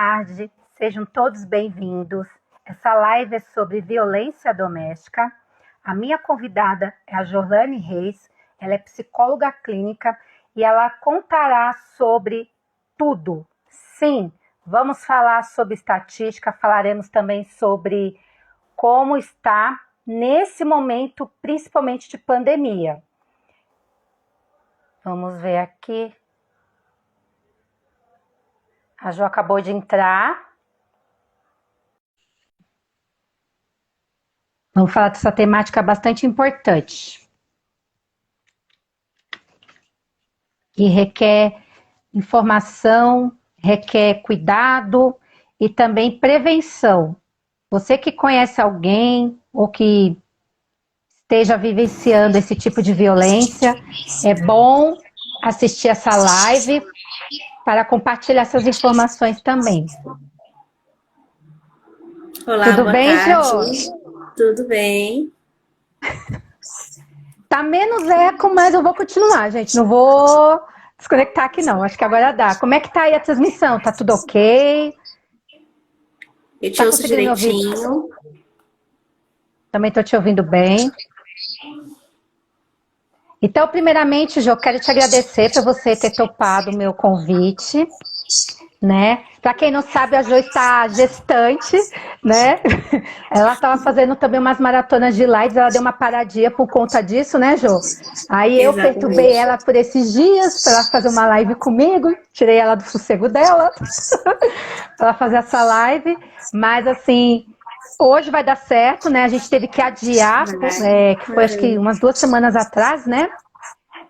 tarde, sejam todos bem-vindos. Essa live é sobre violência doméstica. A minha convidada é a Jorlane Reis, ela é psicóloga clínica e ela contará sobre tudo. Sim, vamos falar sobre estatística, falaremos também sobre como está nesse momento, principalmente de pandemia. Vamos ver aqui. A Jo acabou de entrar. Vamos falar dessa temática bastante importante. E requer informação, requer cuidado e também prevenção. Você que conhece alguém ou que esteja vivenciando esse tipo de violência, é bom assistir essa live para compartilhar essas informações também. Olá, tudo boa bem, tarde. Jo? Tudo bem. Tá menos eco, mas eu vou continuar, gente. Não vou desconectar aqui, não. Acho que agora dá. Como é que tá aí a transmissão? Tá tudo ok? Eu te Tá ouço conseguindo me ouvir? direitinho. Também tô te ouvindo bem. Então, primeiramente, Jo, quero te agradecer por você ter topado o meu convite, né? Para quem não sabe, a Jo está gestante, né? Ela estava fazendo também umas maratonas de lives, ela deu uma paradinha por conta disso, né, Jo? Aí eu perturbei Exatamente. ela por esses dias para ela fazer uma live comigo, tirei ela do sossego dela para ela fazer essa live, mas assim, hoje vai dar certo, né? A gente teve que adiar, que foi acho que umas 2 semanas atrás, né?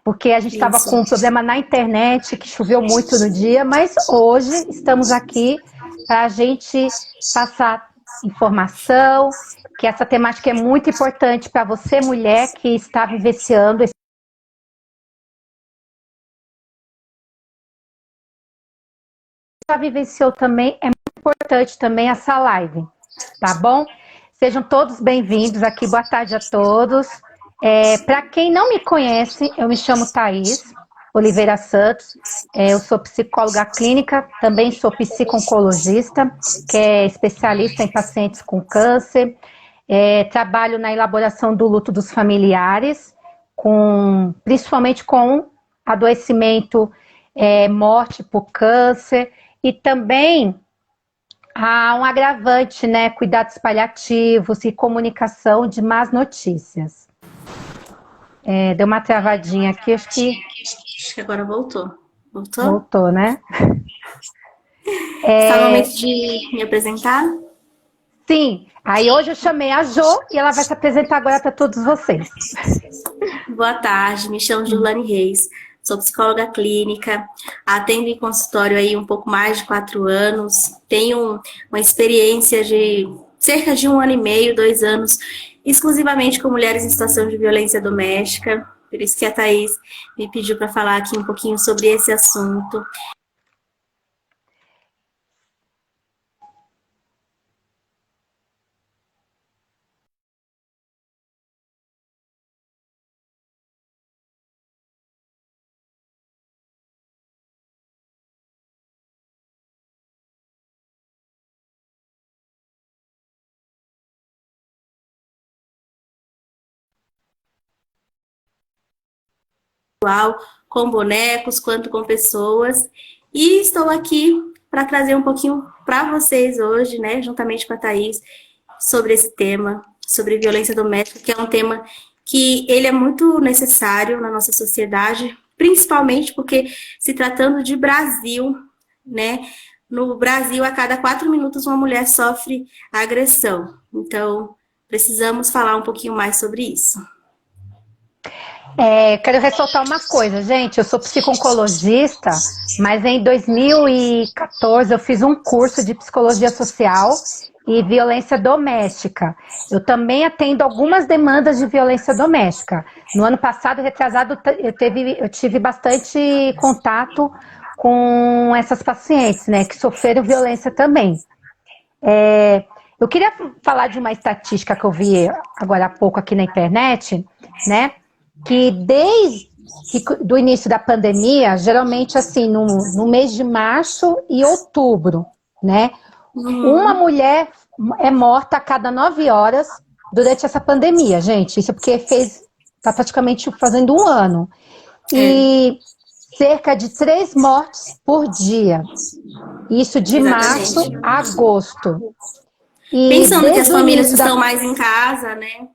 Porque a gente estava Isso. com um problema na internet, que choveu muito no dia, mas hoje estamos aqui para a gente passar informação, que essa temática é muito importante para você, mulher, que está vivenciando esse já vivenciou também, é muito importante também essa live, tá bom? Sejam todos bem-vindos aqui, boa tarde a todos. Para quem não me conhece, eu me chamo Thaís Oliveira Santos, eu sou psicóloga clínica, também sou psico-oncologista, que é especialista em pacientes com câncer, trabalho na elaboração do luto dos familiares, principalmente com adoecimento, morte por câncer, e também há um agravante, né? Cuidados paliativos e comunicação de más notícias. Deu uma travadinha aqui, Acho que agora voltou. Voltou, né? Está no momento de me apresentar? Sim. Aí hoje eu chamei a Jo e ela vai se apresentar agora para todos vocês. Boa tarde, me chamo Jorlane Reis, sou psicóloga clínica, atendo em consultório aí um pouco mais de 4 anos, tenho uma experiência de cerca de 1 ano e meio, 2 anos, exclusivamente com mulheres em situação de violência doméstica, por isso que a Thaís me pediu para falar aqui um pouquinho sobre esse assunto. Com bonecos, quanto com pessoas. E estou aqui para trazer um pouquinho para vocês hoje, né, juntamente com a Thaís, sobre esse tema, sobre violência doméstica, que é um tema que ele é muito necessário na nossa sociedade, principalmente porque se tratando de Brasil, né, no Brasil, a cada 4 minutos uma mulher sofre agressão. Então, precisamos falar um pouquinho mais sobre isso. Quero ressaltar uma coisa, gente. Eu sou psico-oncologista, mas em 2014 eu fiz um curso de psicologia social e violência doméstica. Eu também atendo algumas demandas de violência doméstica. No ano passado, retrasado, eu tive bastante contato com essas pacientes, né, que sofreram violência também. Eu queria falar de uma estatística que eu vi agora há pouco aqui na internet, né? Que desde do início da pandemia, geralmente assim, no mês de março e outubro, né? Uma mulher é morta a cada 9 horas durante essa pandemia, gente. Isso é porque está praticamente fazendo um ano. E cerca de 3 mortes por dia. Isso de Exatamente. março a agosto. E pensando que as famílias estão mais em casa, né?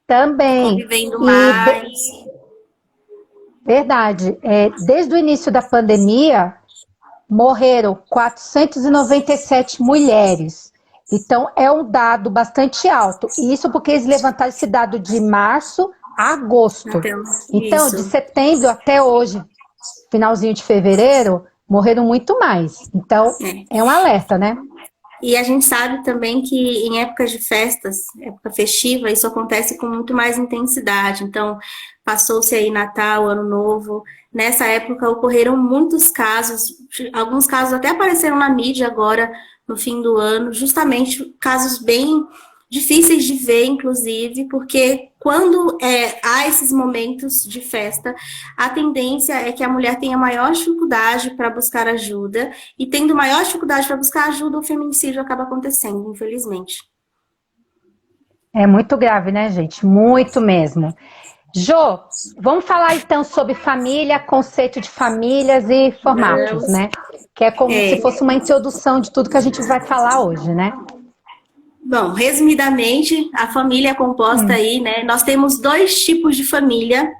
Também. Convivendo mais. Verdade. Desde o início da pandemia, morreram 497 mulheres. Então, é um dado bastante alto. E isso porque eles levantaram esse dado de março a agosto. Então, isso. de setembro até hoje, finalzinho de fevereiro, morreram muito mais. Então, é um alerta, né? E a gente sabe também que em épocas de festas, época festiva, isso acontece com muito mais intensidade. Então, passou-se aí Natal, Ano Novo. Nessa época ocorreram muitos casos, alguns casos até apareceram na mídia agora, no fim do ano, justamente casos bem difíceis de ver, inclusive, porque quando há esses momentos de festa, a tendência é que a mulher tenha maior dificuldade para buscar ajuda, e tendo maior dificuldade para buscar ajuda, o feminicídio acaba acontecendo, infelizmente. É muito grave, né, gente? Muito mesmo. Jô, vamos falar então sobre família, conceito de famílias e formatos, né? Que é como se fosse uma introdução de tudo que a gente vai falar hoje, né? Bom, resumidamente, a família é composta aí, né? Nós temos 2 tipos de família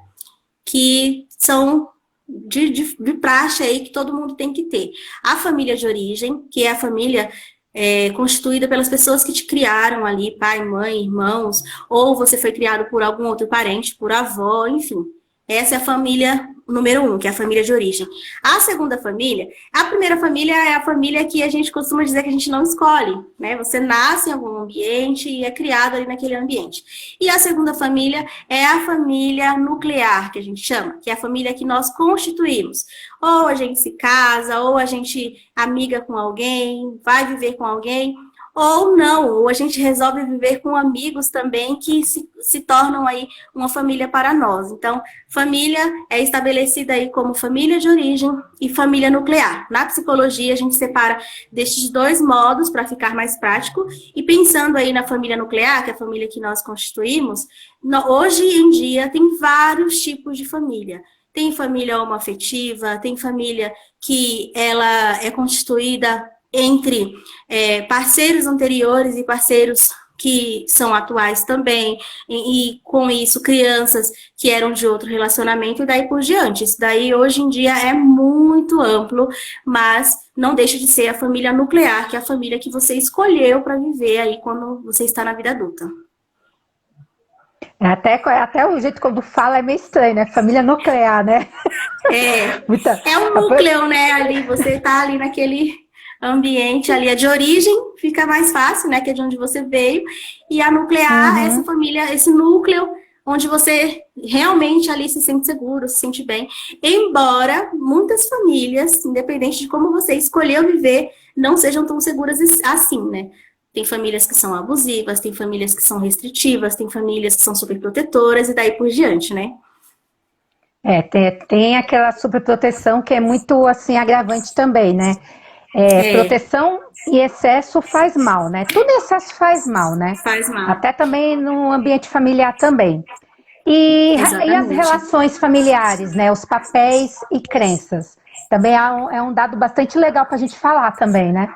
que são de praxe aí que todo mundo tem que ter. A família de origem, que é a família constituída pelas pessoas que te criaram ali, pai, mãe, irmãos, ou você foi criado por algum outro parente, por avó, enfim. Essa é a família número 1, que é a família de origem. A segunda família, a primeira família é a família que a gente costuma dizer que a gente não escolhe, né? Você nasce em algum ambiente e é criado ali naquele ambiente. E a segunda família é a família nuclear, que a gente chama, que é a família que nós constituímos. Ou a gente se casa, ou a gente amiga com alguém, vai viver com alguém, ou não, ou a gente resolve viver com amigos também que se tornam aí uma família para nós. Então, família é estabelecida aí como família de origem e família nuclear. Na psicologia, a gente separa destes 2 modos para ficar mais prático, e pensando aí na família nuclear, que é a família que nós constituímos, hoje em dia tem vários tipos de família. Tem família homoafetiva, tem família que ela é constituída entre parceiros anteriores e parceiros que são atuais também, e com isso crianças que eram de outro relacionamento e daí por diante. Isso daí hoje em dia é muito amplo, mas não deixa de ser a família nuclear, que é a família que você escolheu para viver aí quando você está na vida adulta. Até o jeito como fala é meio estranho, né? Família nuclear, né? É um núcleo, né? Ali, você tá ali naquele ambiente ali, de origem, fica mais fácil, né? Que é de onde você veio. E a nuclear é essa família, esse núcleo, onde você realmente ali se sente seguro, se sente bem. Embora muitas famílias, independente de como você escolheu viver, não sejam tão seguras assim, né? Tem famílias que são abusivas, tem famílias que são restritivas, tem famílias que são superprotetoras e daí por diante, né? Tem aquela superproteção que é muito, assim, agravante também, né? Proteção e excesso faz mal, né? Tudo excesso faz mal, né? Faz mal. Até também no ambiente familiar também. E as relações familiares, né? Os papéis e crenças. Também é um dado bastante legal para a gente falar também, né?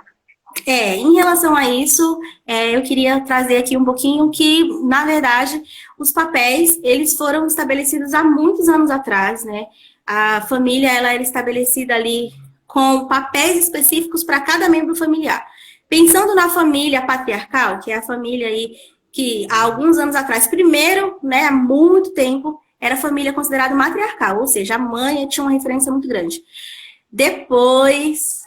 Em relação a isso, eu queria trazer aqui um pouquinho que, na verdade, os papéis, eles foram estabelecidos há muitos anos atrás, né? A família, ela era estabelecida ali com papéis específicos para cada membro familiar. Pensando na família patriarcal, que é a família aí que, há alguns anos atrás, primeiro, né, há muito tempo, era a família considerada matriarcal, ou seja, a mãe tinha uma referência muito grande. Depois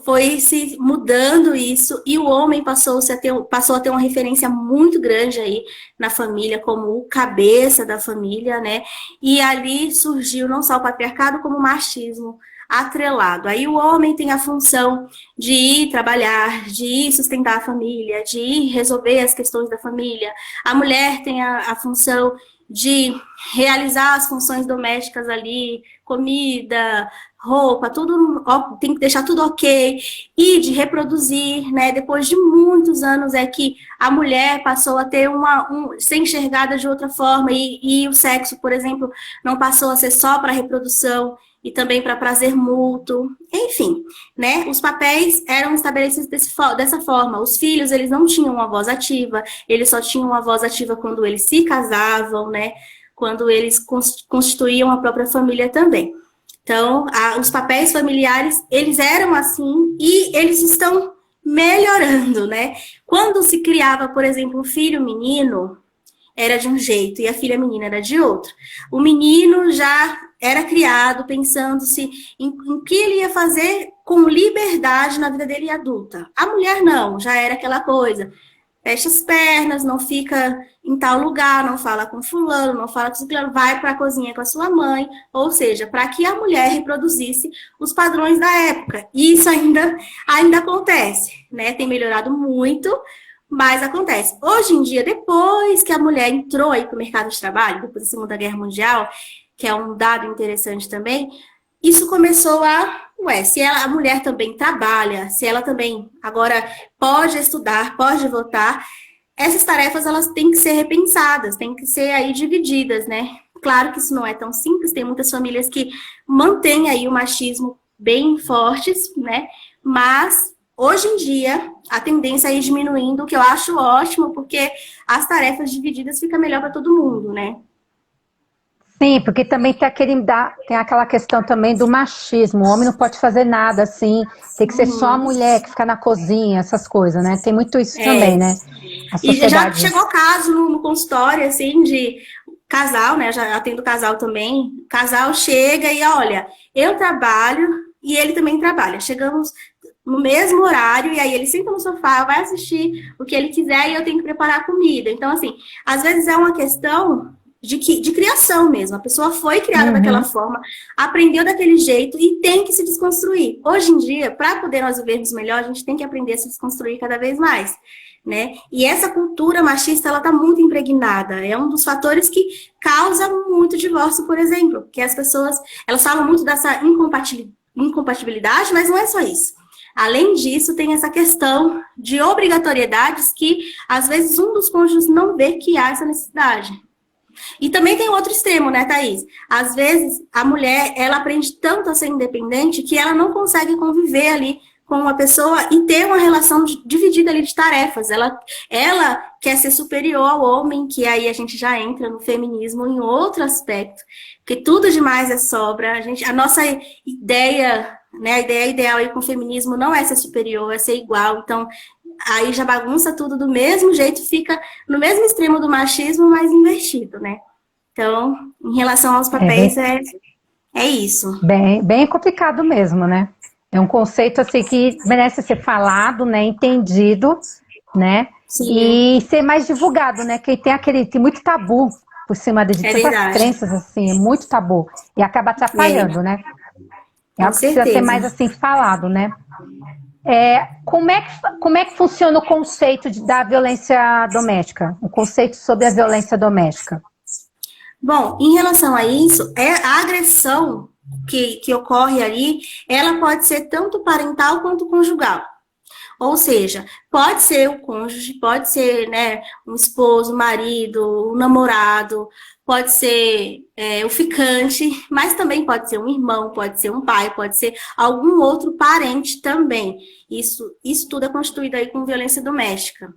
foi se mudando isso e o homem passou a ter uma referência muito grande aí na família como o cabeça da família, né? E ali surgiu não só o patriarcado como o machismo atrelado. Aí o homem tem a função de ir trabalhar, de ir sustentar a família, de ir resolver as questões da família. A mulher tem a função de realizar as funções domésticas ali, comida, roupa, tudo tem que deixar tudo ok, e de reproduzir, né? Depois de muitos anos é que a mulher passou a ter ser enxergada de outra forma, e o sexo, por exemplo, não passou a ser só para reprodução e também para prazer mútuo, enfim, né? Os papéis eram estabelecidos dessa forma. Os filhos, eles não tinham uma voz ativa, eles só tinham uma voz ativa quando eles se casavam, né? Quando eles constituíam a própria família também. Então, os papéis familiares, eles eram assim e eles estão melhorando, né? Quando se criava, por exemplo, um filho menino, era de um jeito e a filha menina era de outro. O menino já era criado pensando-se em que ele ia fazer com liberdade na vida dele adulta. A mulher não, já era aquela coisa. Fecha as pernas, não fica em tal lugar, não fala com fulano, não fala com ciclano, vai para a cozinha com a sua mãe, ou seja, para que a mulher reproduzisse os padrões da época. E isso ainda acontece, né? Tem melhorado muito, mas acontece. Hoje em dia, depois que a mulher entrou aí para o mercado de trabalho, depois da Segunda Guerra Mundial, que é um dado interessante também, isso começou se a mulher também trabalha, se ela também agora pode estudar, pode votar, essas tarefas elas têm que ser repensadas, têm que ser aí divididas, né? Claro que isso não é tão simples, tem muitas famílias que mantêm aí o machismo bem fortes, né? Mas hoje em dia a tendência é ir diminuindo, o que eu acho ótimo, porque as tarefas divididas fica melhor para todo mundo, né? Sim, porque também tem aquela questão também do machismo. O homem não pode fazer nada assim, tem que ser só a mulher que fica na cozinha, essas coisas, né? Tem muito isso também, né? E já chegou caso no consultório, assim, de casal, né? Já atendo casal também. Casal chega e, olha, eu trabalho e ele também trabalha. Chegamos no mesmo horário e aí ele senta no sofá, vai assistir o que ele quiser e eu tenho que preparar a comida. Então, assim, às vezes é uma questão de criação mesmo. A pessoa foi criada daquela forma, aprendeu daquele jeito e tem que se desconstruir. Hoje em dia, para poder nós vivermos melhor, a gente tem que aprender a se desconstruir cada vez mais, né? E essa cultura machista, ela tá muito impregnada. É um dos fatores que causa muito divórcio, por exemplo, que as pessoas, elas falam muito dessa incompatibilidade, mas não é só isso. Além disso, tem essa questão de obrigatoriedades que, às vezes, um dos cônjuges não vê que há essa necessidade. E também tem outro extremo, né, Thaís? Às vezes, a mulher, ela aprende tanto a ser independente que ela não consegue conviver ali com uma pessoa e ter uma relação dividida ali de tarefas. Ela quer ser superior ao homem, que aí a gente já entra no feminismo em outro aspecto, porque tudo demais é sobra. A nossa ideia, né, a ideia ideal aí com o feminismo não é ser superior, é ser igual. Então, aí já bagunça tudo do mesmo jeito, fica no mesmo extremo do machismo, mas invertido, né? Então, em relação aos papéis, é isso. Bem complicado mesmo, né? É um conceito assim que merece ser falado, né? Entendido, né? Sim. E ser mais divulgado, né? Que tem muito tabu por cima de tantas crenças, assim, é muito tabu. E acaba atrapalhando, né? É algo que precisa ser mais assim falado, né? Como é que funciona o conceito da violência doméstica? O conceito sobre a violência doméstica? Bom, em relação a isso, a agressão que ocorre ali, ela pode ser tanto parental quanto conjugal. Ou seja, pode ser o cônjuge, pode ser, né, um esposo, um marido, um namorado, pode ser o ficante, mas também pode ser um irmão, pode ser um pai, pode ser algum outro parente também. Isso tudo é constituído aí com violência doméstica.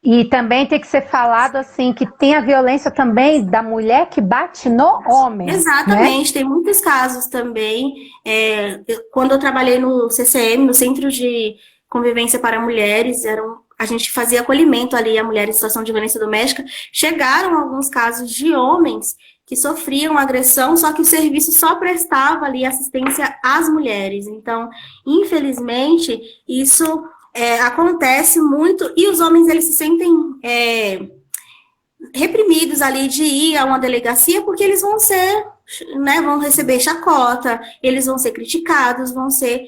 E também tem que ser falado assim, que tem a violência também da mulher que bate no homem. Exatamente, né? Tem muitos casos também. Quando eu trabalhei no CCM, no Centro de Convivência para Mulheres, a gente fazia acolhimento ali a mulheres em situação de violência doméstica. Chegaram alguns casos de homens que sofriam agressão, só que o serviço só prestava ali assistência às mulheres. Então, infelizmente, isso acontece muito, e os homens, eles se sentem reprimidos ali de ir a uma delegacia, porque eles vão ser, né, vão receber chacota, eles vão ser criticados, vão ser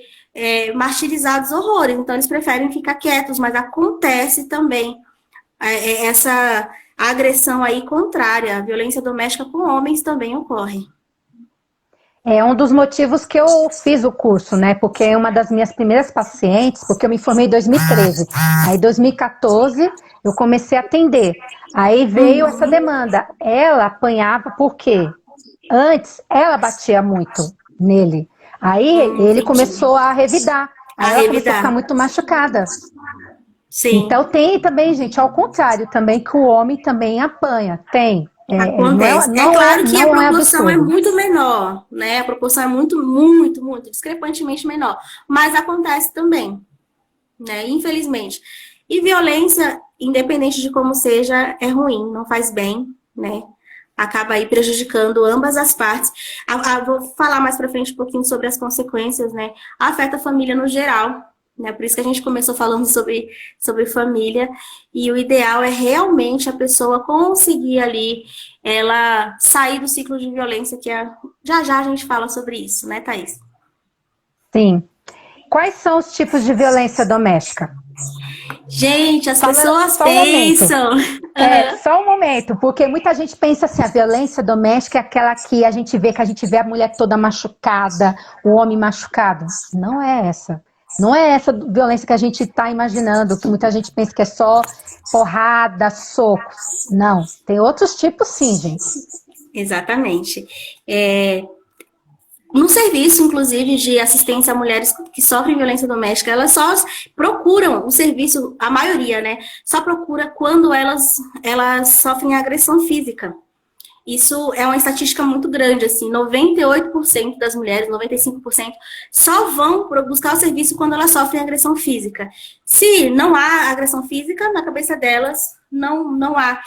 martirizados horrores, então eles preferem ficar quietos, mas acontece também a agressão aí contrária, a violência doméstica com homens também ocorre. É um dos motivos que eu fiz o curso, né? Porque é uma das minhas primeiras pacientes, porque eu me formei em 2013. Aí, em 2014, eu comecei a atender. Aí veio essa demanda. Ela apanhava por quê? Antes, ela batia muito nele. Aí, ele começou a revidar. Aí, ela começou a ficar muito machucada. Sim. Então, tem também, gente, ao contrário, também que o homem também apanha. Tem. Acontece. É claro que a proporção é muito menor, né? A proporção é muito discrepantemente menor. Mas acontece também, né? Infelizmente. E violência, independente de como seja, é ruim, não faz bem, né? Acaba aí prejudicando ambas as partes. Vou falar mais pra frente um pouquinho sobre as consequências, né? Afeta a família no geral, né? Por isso que a gente começou falando sobre família. E o ideal é realmente a pessoa conseguir ali, ela sair do ciclo de violência, que já a gente fala sobre isso, né, Thaís? Sim. Quais são os tipos de violência doméstica? Gente, as pessoas pensam... Só um momento, porque muita gente pensa assim, a violência doméstica é aquela que a gente vê a mulher toda machucada, o homem machucado. Não é essa. Não é essa violência que a gente está imaginando, que muita gente pensa que é só porrada, socos. Não, tem outros tipos sim, gente. Exatamente. No serviço, inclusive, de assistência a mulheres que sofrem violência doméstica, elas só procuram o serviço, a maioria, né? Só procura quando elas sofrem agressão física. Isso é uma estatística muito grande, assim, 98% das mulheres, 95%, só vão buscar o serviço quando elas sofrem agressão física. Se não há agressão física, na cabeça delas, não há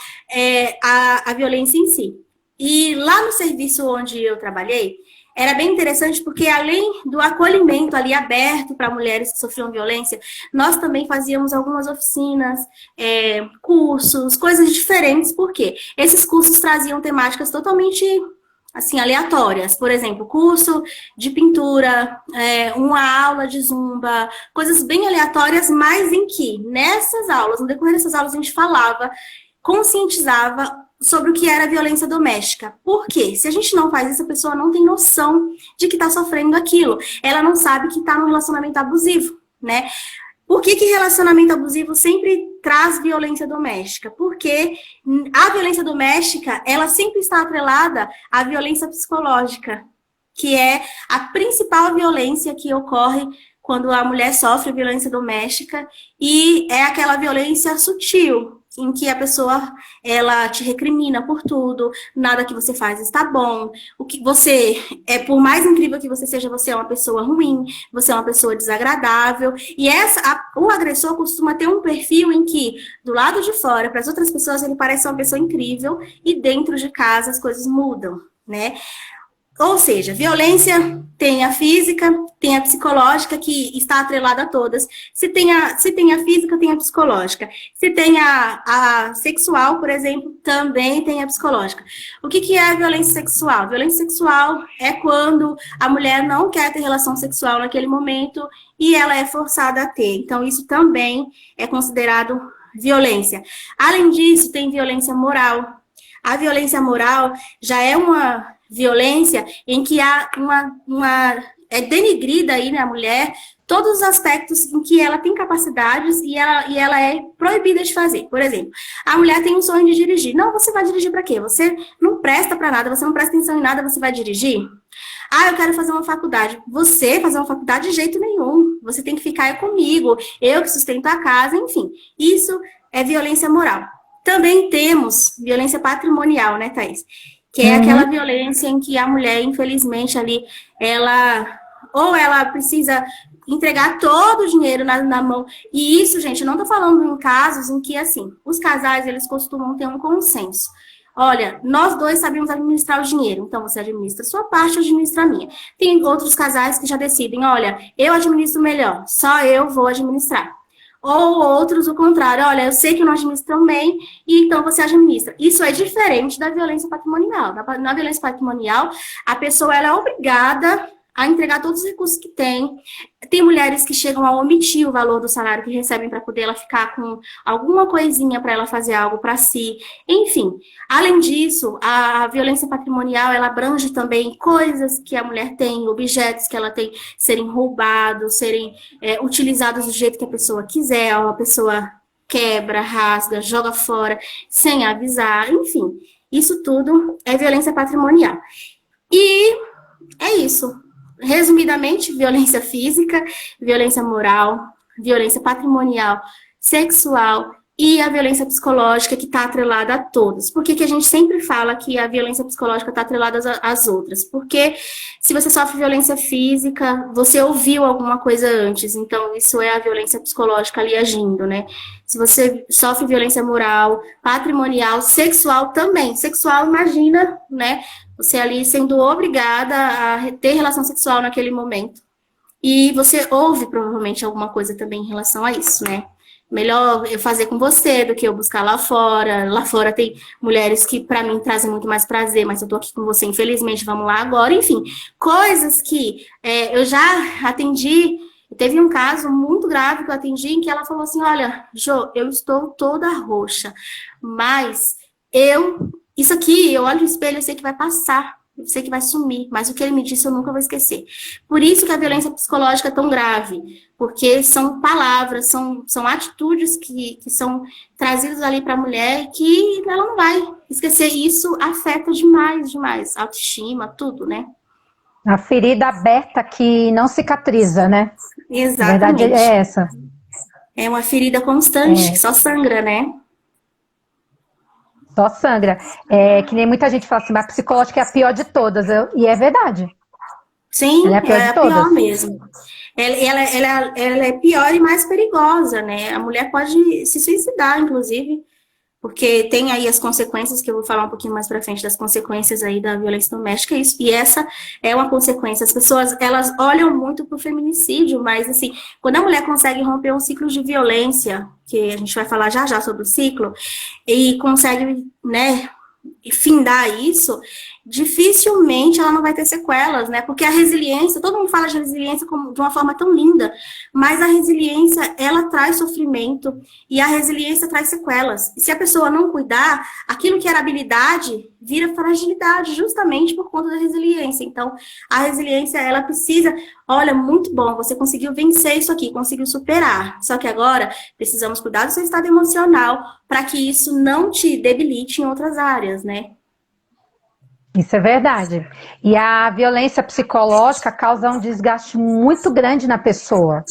a violência em si. E lá no serviço onde eu trabalhei, era bem interessante porque, além do acolhimento ali aberto para mulheres que sofriam violência, nós também fazíamos algumas oficinas, cursos, coisas diferentes. Por quê? Esses cursos traziam temáticas totalmente, assim, aleatórias. Por exemplo, curso de pintura, uma aula de zumba, coisas bem aleatórias, mas em que, nessas aulas, no decorrer dessas aulas, a gente falava, conscientizava sobre o que era violência doméstica. Por quê? Se a gente não faz isso, a pessoa não tem noção de que está sofrendo aquilo. Ela não sabe que está num relacionamento abusivo, né? Por que relacionamento abusivo sempre traz violência doméstica? Porque a violência doméstica, ela sempre está atrelada à violência psicológica, que é a principal violência que ocorre quando a mulher sofre violência doméstica, e é aquela violência sutil, em que a pessoa, ela te recrimina por tudo, nada que você faz está bom, o que você, por mais incrível que você seja, você é uma pessoa ruim, você é uma pessoa desagradável, e o agressor costuma ter um perfil em que, do lado de fora, para as outras pessoas, ele parece uma pessoa incrível, e dentro de casa as coisas mudam, né? Ou seja, violência tem a física, tem a psicológica, que está atrelada a todas. Se tem a física, tem a psicológica. Se tem a sexual, por exemplo, também tem a psicológica. O que é a violência sexual? Violência sexual é quando a mulher não quer ter relação sexual naquele momento e ela é forçada a ter. Então, isso também é considerado violência. Além disso, tem violência moral. A violência moral já é uma violência em que há é denigrida aí na mulher todos os aspectos em que ela tem capacidades e ela é proibida de fazer. Por exemplo, a mulher tem um sonho de dirigir. Não, você vai dirigir para quê? Você não presta para nada, você não presta atenção em nada, você vai dirigir? Ah, eu quero fazer uma faculdade. Você fazer uma faculdade de jeito nenhum. Você tem que ficar comigo, eu que sustento a casa, enfim. Isso é violência moral. Também temos violência patrimonial, né, Thaís? Que é aquela violência em que a mulher, infelizmente, ali, ela precisa entregar todo o dinheiro na mão. E isso, gente, eu não tô falando em casos em que, assim, os casais, eles costumam ter um consenso. Olha, nós dois sabemos administrar o dinheiro, então você administra a sua parte, eu administro a minha. Tem outros casais que já decidem, olha, eu administro melhor, só eu vou administrar. Ou outros, o contrário, olha, eu sei que não administram bem, e então você administra. Isso é diferente da violência patrimonial. Na violência patrimonial, a pessoa ela é obrigada a entregar todos os recursos que tem. Tem mulheres que chegam a omitir o valor do salário que recebem para poder ela ficar com alguma coisinha para ela fazer algo para si. Enfim, além disso, a violência patrimonial, ela abrange também coisas que a mulher tem, objetos que ela tem serem roubados, serem utilizados do jeito que a pessoa quiser, ou a pessoa quebra, rasga, joga fora, sem avisar, enfim. Isso tudo é violência patrimonial. E é isso. Resumidamente, violência física, violência moral, violência patrimonial, sexual e a violência psicológica que está atrelada a todas. Por que a gente sempre fala que a violência psicológica está atrelada às outras? Porque se você sofre violência física, você ouviu alguma coisa antes, então isso é a violência psicológica ali agindo, né? Se você sofre violência moral, patrimonial, sexual também. Sexual, imagina, né? Você ali sendo obrigada a ter relação sexual naquele momento. E você ouve provavelmente alguma coisa também em relação a isso, né? Melhor eu fazer com você do que eu buscar lá fora. Lá fora tem mulheres que, para mim, trazem muito mais prazer, mas eu tô aqui com você, infelizmente, vamos lá agora. Enfim, coisas que eu já atendi. Teve um caso muito grave que eu atendi em que ela falou assim, olha, Jo, eu estou toda roxa, mas isso aqui, eu olho no espelho, eu sei que vai passar. Eu sei que vai sumir, mas o que ele me disse eu nunca vou esquecer. Por isso que a violência psicológica é tão grave, porque são palavras, são atitudes que são trazidas ali para a mulher que ela não vai esquecer. Isso afeta demais, demais. Autoestima, tudo, né? A ferida aberta que não cicatriza, né? Exatamente. A verdade é essa. É uma ferida constante, que só sangra, né? Só sangra. Que nem muita gente fala assim, mas a psicológica é a pior de todas. E é verdade. Sim, ela é a pior mesmo. Ela é pior e mais perigosa, né? A mulher pode se suicidar, inclusive, porque tem aí as consequências, que eu vou falar um pouquinho mais pra frente, das consequências aí da violência doméstica, e essa é uma consequência. As pessoas, elas olham muito pro feminicídio, mas, assim, quando a mulher consegue romper um ciclo de violência, que a gente vai falar já já sobre o ciclo, e consegue, né, findar isso, dificilmente ela não vai ter sequelas, né? Porque a resiliência, todo mundo fala de resiliência de uma forma tão linda, mas a resiliência, ela traz sofrimento e a resiliência traz sequelas. E se a pessoa não cuidar, aquilo que era habilidade vira fragilidade, justamente por conta da resiliência. Então, a resiliência, ela precisa, olha, muito bom, você conseguiu vencer isso aqui, conseguiu superar. Só que agora, precisamos cuidar do seu estado emocional para que isso não te debilite em outras áreas, né? Isso é verdade. E a violência psicológica causa um desgaste muito grande na pessoa.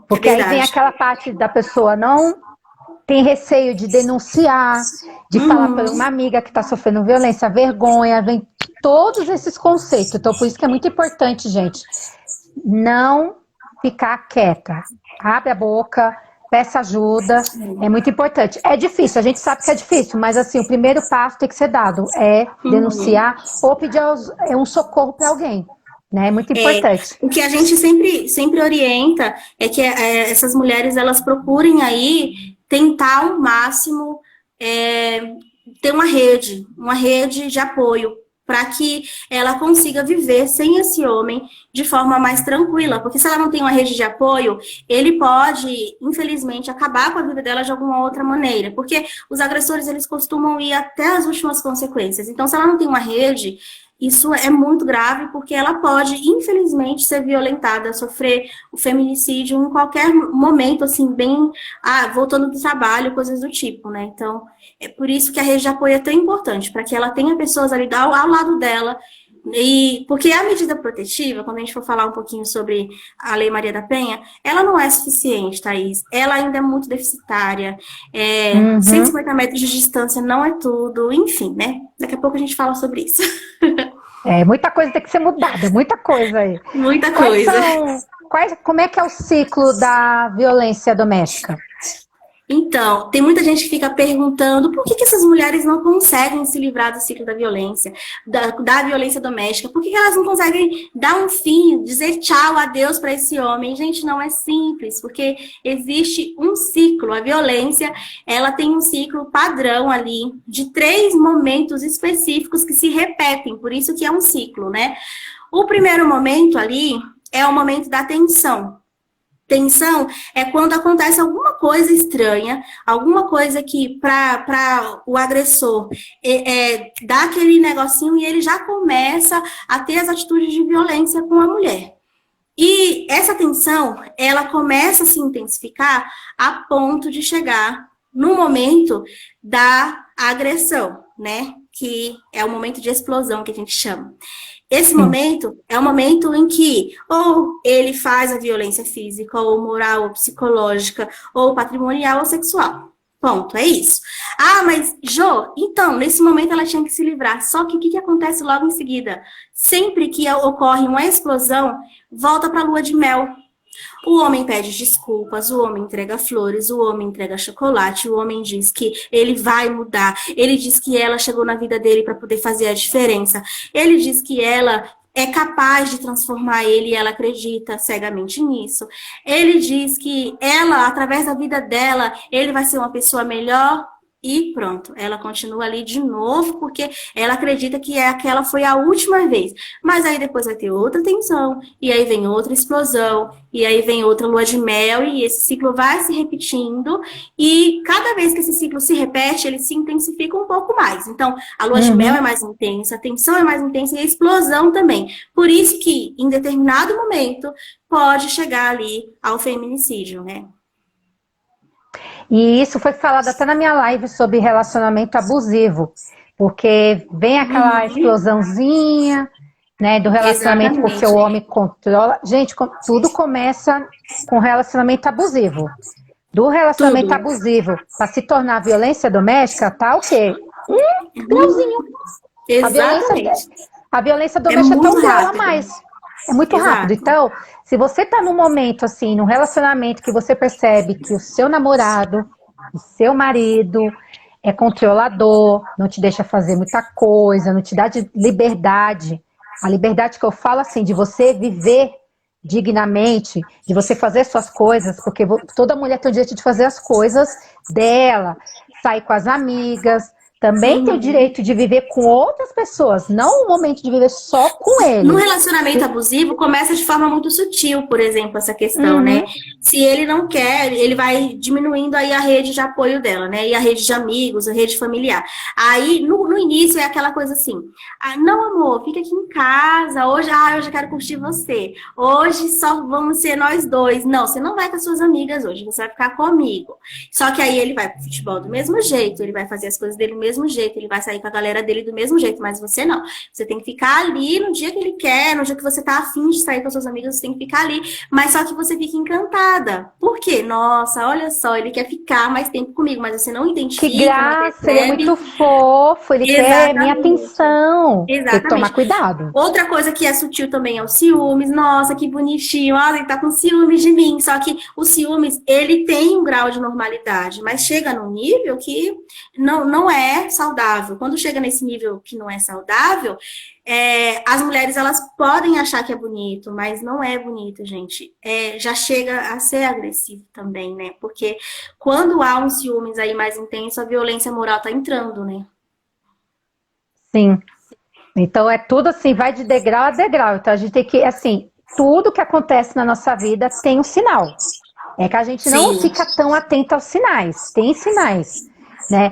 Porque aí vem aquela parte da pessoa não tem receio de denunciar, de falar para uma amiga que está sofrendo violência, vergonha, vem todos esses conceitos. Então, por isso que é muito importante, gente, não ficar quieta. Abre a boca, peça ajuda, é muito importante. É difícil, a gente sabe que é difícil, mas assim, o primeiro passo tem que ser dado, é denunciar ou pedir um socorro para alguém. Né? É muito importante. O que a gente sempre orienta é que essas mulheres, elas procurem aí tentar ao máximo ter uma rede de apoio, para que ela consiga viver sem esse homem de forma mais tranquila. Porque se ela não tem uma rede de apoio, ele pode, infelizmente, acabar com a vida dela de alguma outra maneira. Porque os agressores, eles costumam ir até as últimas consequências. Então, se ela não tem uma rede, isso é muito grave, porque ela pode, infelizmente, ser violentada, sofrer o feminicídio em qualquer momento, assim, bem, voltando do trabalho, coisas do tipo, né? Então, é por isso que a rede de apoio é tão importante, para que ela tenha pessoas ali ao lado dela. E porque a medida protetiva, quando a gente for falar um pouquinho sobre a Lei Maria da Penha, ela não é suficiente, Thaís. Ela ainda é muito deficitária. 150 metros de distância não é tudo. Enfim, né? Daqui a pouco a gente fala sobre isso. Muita coisa tem que ser mudada, muita coisa aí. Muita coisa. Como é que é o ciclo da violência doméstica? Então, tem muita gente que fica perguntando por que essas mulheres não conseguem se livrar do ciclo da violência, da violência doméstica, por que elas não conseguem dar um fim, dizer tchau, adeus para esse homem? Gente, não é simples, porque existe um ciclo, a violência, ela tem um ciclo padrão ali, de 3 momentos específicos que se repetem, por isso que é um ciclo, né? O primeiro momento ali é o momento da tensão. Tensão é quando acontece alguma coisa estranha, alguma coisa que para o agressor dá aquele negocinho e ele já começa a ter as atitudes de violência com a mulher. E essa tensão, ela começa a se intensificar a ponto de chegar no momento da agressão, né? Que é o momento de explosão que a gente chama. Esse momento é o momento em que ou ele faz a violência física, ou moral, ou psicológica, ou patrimonial, ou sexual. Ponto, é isso. Ah, mas, Jô, então, nesse momento ela tinha que se livrar. Só que o que acontece logo em seguida? Sempre que ocorre uma explosão, volta para a lua de mel. O homem pede desculpas, o homem entrega flores, o homem entrega chocolate, o homem diz que ele vai mudar, ele diz que ela chegou na vida dele para poder fazer a diferença, ele diz que ela é capaz de transformar ele e ela acredita cegamente nisso. Ele diz que ela, através da vida dela, ele vai ser uma pessoa melhor. E pronto, ela continua ali de novo, porque ela acredita que aquela foi a última vez. Mas aí depois vai ter outra tensão, e aí vem outra explosão, e aí vem outra lua de mel, e esse ciclo vai se repetindo, e cada vez que esse ciclo se repete, ele se intensifica um pouco mais. Então, a lua de mel é mais intensa, a tensão é mais intensa, e a explosão também. Por isso que, em determinado momento, pode chegar ali ao feminicídio, né? E isso foi falado até na minha live sobre relacionamento abusivo, porque vem aquela explosãozinha, né, do relacionamento. Exatamente. Porque o homem controla. Gente, tudo começa com relacionamento abusivo. Do relacionamento abusivo para se tornar violência doméstica, tá o quê? Grauzinho. Exatamente. A violência doméstica é um grau a mais. É muito rápido. Então, se você tá num momento assim, num relacionamento que você percebe que o seu namorado, o seu marido é controlador, não te deixa fazer muita coisa, não te dá liberdade. A liberdade que eu falo assim, de você viver dignamente, de você fazer suas coisas, porque toda mulher tem o direito de fazer as coisas dela, sair com as amigas, também tem o direito de viver com outras pessoas, não o momento de viver só com ele. No relacionamento abusivo, começa de forma muito sutil, por exemplo, essa questão, né? Se ele não quer, ele vai diminuindo aí a rede de apoio dela, né? E a rede de amigos, a rede familiar. Aí, no início, é aquela coisa assim, não, amor, fica aqui em casa, hoje eu já quero curtir você. Hoje só vamos ser nós dois. Não, você não vai com as suas amigas hoje, você vai ficar comigo. Só que aí ele vai pro futebol do mesmo jeito, ele vai fazer as coisas dele do mesmo jeito, ele vai sair com a galera dele do mesmo jeito, mas você não. Você tem que ficar ali no dia que ele quer, no dia que você tá afim de sair com as suas amigas, você tem que ficar ali, mas só que você fica encantada. Por quê? Nossa, olha só, ele quer ficar mais tempo comigo, mas você não identifica. Que graça, ele é muito fofo, ele quer minha atenção. Exatamente. Tem que tomar cuidado. Outra coisa que é sutil também é o ciúmes. Nossa, que bonitinho, olha, ele tá com ciúmes de mim. Só que o ciúmes, ele tem um grau de normalidade, mas chega num nível que não é saudável. Quando chega nesse nível que não é saudável, as mulheres, elas podem achar que é bonito, mas não é bonito, gente. Já chega a ser agressivo também, né? Porque quando há um ciúmes aí mais intenso, a violência moral tá entrando, né? Sim. Então é tudo assim, vai de degrau a degrau. Então a gente tem que, assim, tudo que acontece na nossa vida tem um sinal. É que a gente não fica tão atento aos sinais. Tem sinais, né?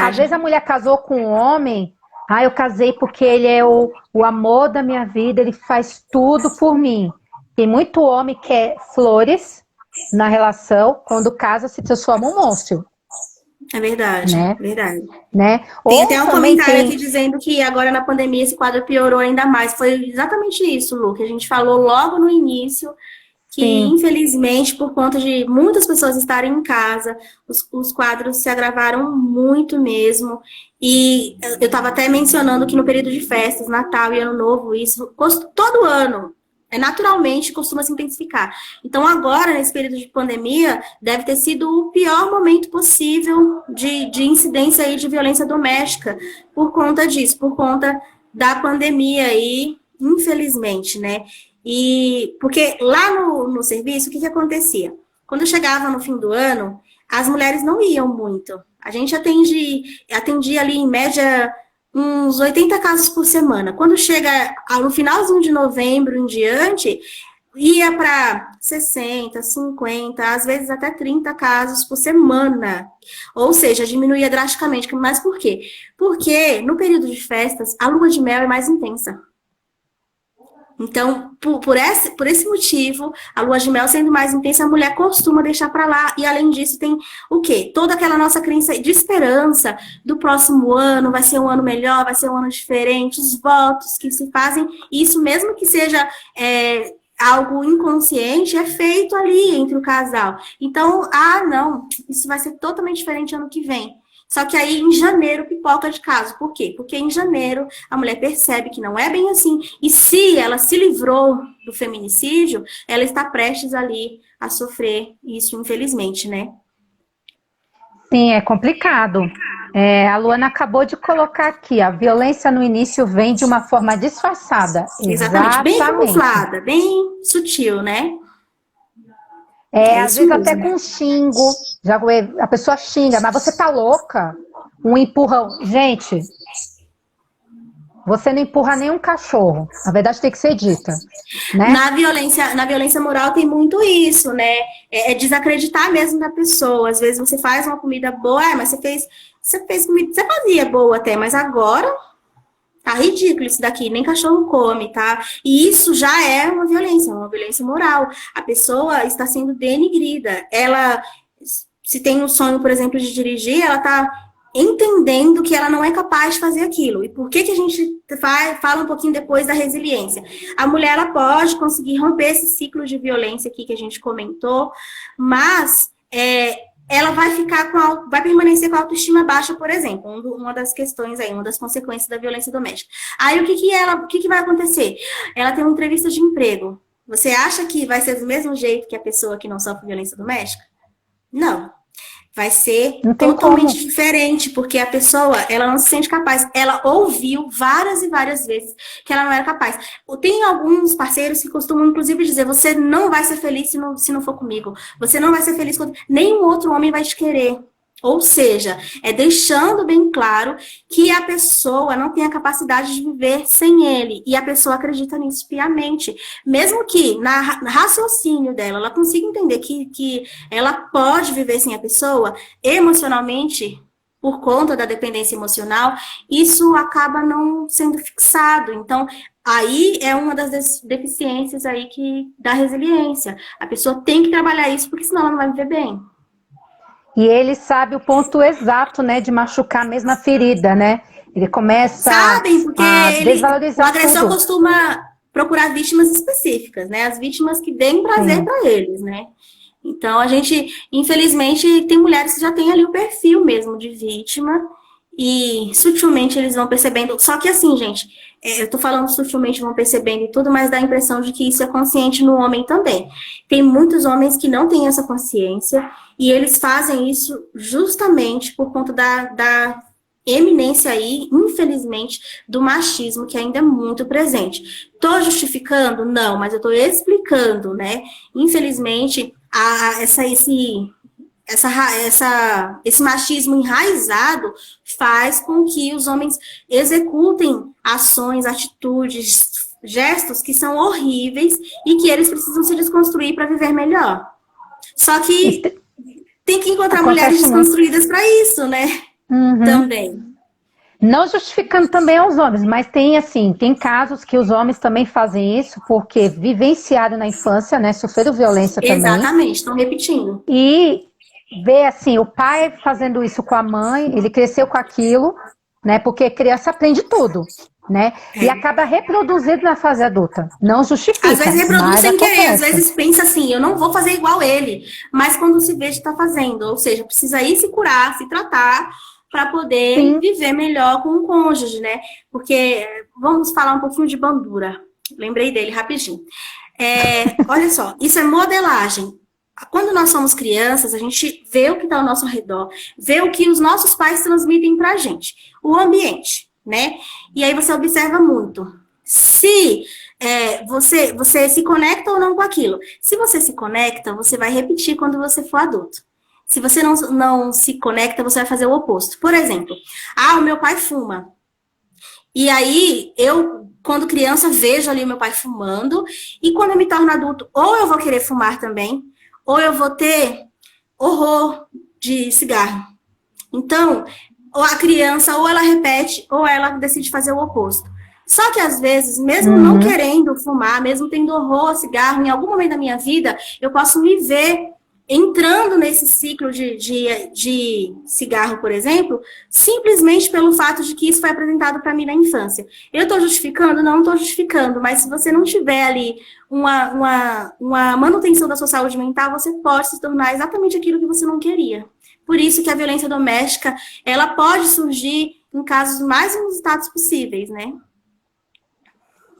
Às vezes a mulher casou com um homem, eu casei porque ele é o amor da minha vida, ele faz tudo por mim. Tem muito homem que quer flores na relação, quando casa se transforma um monstro. É verdade, né? Verdade. Né? Tem até um comentário aqui dizendo que agora na pandemia esse quadro piorou ainda mais. Foi exatamente isso, Lu, que a gente falou logo no início, que infelizmente, por conta de muitas pessoas estarem em casa, os quadros se agravaram muito mesmo. E eu estava até mencionando que no período de festas, Natal e Ano Novo, isso todo ano, naturalmente costuma se intensificar. Então agora, nesse período de pandemia, deve ter sido o pior momento possível de incidência aí de violência doméstica por conta disso, por conta da pandemia aí, infelizmente, né? E porque lá no serviço, o que acontecia? Quando chegava no fim do ano, as mulheres não iam muito. A gente atendia ali, em média, uns 80 casos por semana. Quando chega no finalzinho de novembro em diante, ia para 60, 50, às vezes até 30 casos por semana. Ou seja, diminuía drasticamente. Mas por quê? Porque no período de festas, a lua de mel é mais intensa. Então, por esse motivo, a lua de mel sendo mais intensa, a mulher costuma deixar para lá. E, além disso, tem o quê? Toda aquela nossa crença de esperança do próximo ano, vai ser um ano melhor, vai ser um ano diferente, os votos que se fazem. Isso, mesmo que seja algo inconsciente, é feito ali entre o casal. Então, não, isso vai ser totalmente diferente ano que vem. Só que aí, em janeiro, pipoca de caso. Por quê? Porque em janeiro, a mulher percebe que não é bem assim. E se ela se livrou do feminicídio, ela está prestes ali a sofrer isso, infelizmente, né? Sim, é complicado. A Luana acabou de colocar aqui, a violência no início vem de uma forma disfarçada. Exatamente. Bem camuflada, bem sutil, né? Às vezes até com xingo, a pessoa xinga, mas você tá louca? Um empurrão. Gente, você não empurra nenhum cachorro. A verdade tem que ser dita. Né? Na violência moral tem muito isso, né? É desacreditar mesmo da pessoa. Às vezes você faz uma comida boa, mas você fez comida, você fazia boa até, mas agora tá ridículo isso daqui, nem cachorro come, tá? E isso já é uma violência moral. A pessoa está sendo denigrida. Ela, se tem um sonho, por exemplo, de dirigir, ela tá entendendo que ela não é capaz de fazer aquilo. E por que a gente fala um pouquinho depois da resiliência? A mulher, ela pode conseguir romper esse ciclo de violência aqui que a gente comentou, mas ela vai permanecer com a autoestima baixa, por exemplo, uma das questões aí, uma das consequências da violência doméstica. Aí o que vai acontecer? Ela tem uma entrevista de emprego. Você acha que vai ser do mesmo jeito que a pessoa que não sofre violência doméstica? Não. Vai ser totalmente diferente, porque a pessoa, ela não se sente capaz. Ela ouviu várias e várias vezes que ela não era capaz. Tem alguns parceiros que costumam, inclusive, dizer: você não vai ser feliz se não for comigo. Você não vai ser feliz quando nenhum outro homem vai te querer. Ou seja, deixando bem claro que a pessoa não tem a capacidade de viver sem ele. E a pessoa acredita nisso piamente. Mesmo que, no raciocínio dela, ela consiga entender que ela pode viver sem a pessoa, emocionalmente, por conta da dependência emocional, isso acaba não sendo fixado. Então, aí é uma das deficiências aí da resiliência. A pessoa tem que trabalhar isso, porque senão ela não vai viver bem. E ele sabe o ponto exato, né, de machucar a mesma ferida, né? Ele começa porque a desvalorizar o agressor tudo. costuma procurar vítimas específicas, né? As vítimas que deem prazer para eles, né? Então, a gente, infelizmente, tem mulheres que já têm ali o perfil mesmo de vítima e sutilmente eles vão percebendo. Só que assim, gente, eu tô falando sutilmente vão percebendo e tudo, mas dá a impressão de que isso é consciente no homem também. Tem muitos homens que não têm essa consciência e eles fazem isso justamente por conta da eminência aí, infelizmente, do machismo que ainda é muito presente. Tô justificando? Não, mas eu tô explicando, né? Infelizmente, esse machismo enraizado faz com que os homens executem ações, atitudes, gestos que são horríveis e que eles precisam se desconstruir para viver melhor. Só que tem que encontrar mulheres desconstruídas para isso, né? Também. Não justificando também aos homens, mas tem casos que os homens também fazem isso porque vivenciaram na infância, né? Sofreram violência também. Exatamente, estão repetindo. E ver assim, o pai fazendo isso com a mãe, ele cresceu com aquilo, né? Porque criança aprende tudo, né? E acaba reproduzindo na fase adulta. Não justifica. Às vezes reproduz sem querer, às vezes pensa assim, eu não vou fazer igual ele, mas quando se vê, está fazendo. Ou seja, precisa ir se curar, se tratar, para poder viver melhor com o cônjuge, né? Porque vamos falar um pouquinho de Bandura. Lembrei dele rapidinho. Olha só, isso é modelagem. Quando nós somos crianças, a gente vê o que está ao nosso redor, vê o que os nossos pais transmitem para a gente, o ambiente, né? E aí você observa muito. Se você se conecta ou não com aquilo. Se você se conecta, você vai repetir quando você for adulto. Se você não se conecta, você vai fazer o oposto. Por exemplo, o meu pai fuma. E aí, eu, quando criança, vejo ali o meu pai fumando, e quando eu me torno adulto, ou eu vou querer fumar também, ou eu vou ter horror de cigarro. Então, ou a criança, ou ela repete, ou ela decide fazer o oposto. Só que, às vezes, mesmo não querendo fumar, mesmo tendo horror ao cigarro, em algum momento da minha vida, eu posso me ver entrando nesse ciclo de cigarro, por exemplo, simplesmente pelo fato de que isso foi apresentado para mim na infância. Eu estou justificando? Não estou justificando, mas se você não tiver ali uma manutenção da sua saúde mental, você pode se tornar exatamente aquilo que você não queria. Por isso que a violência doméstica, ela pode surgir em casos mais inusitados possíveis, né?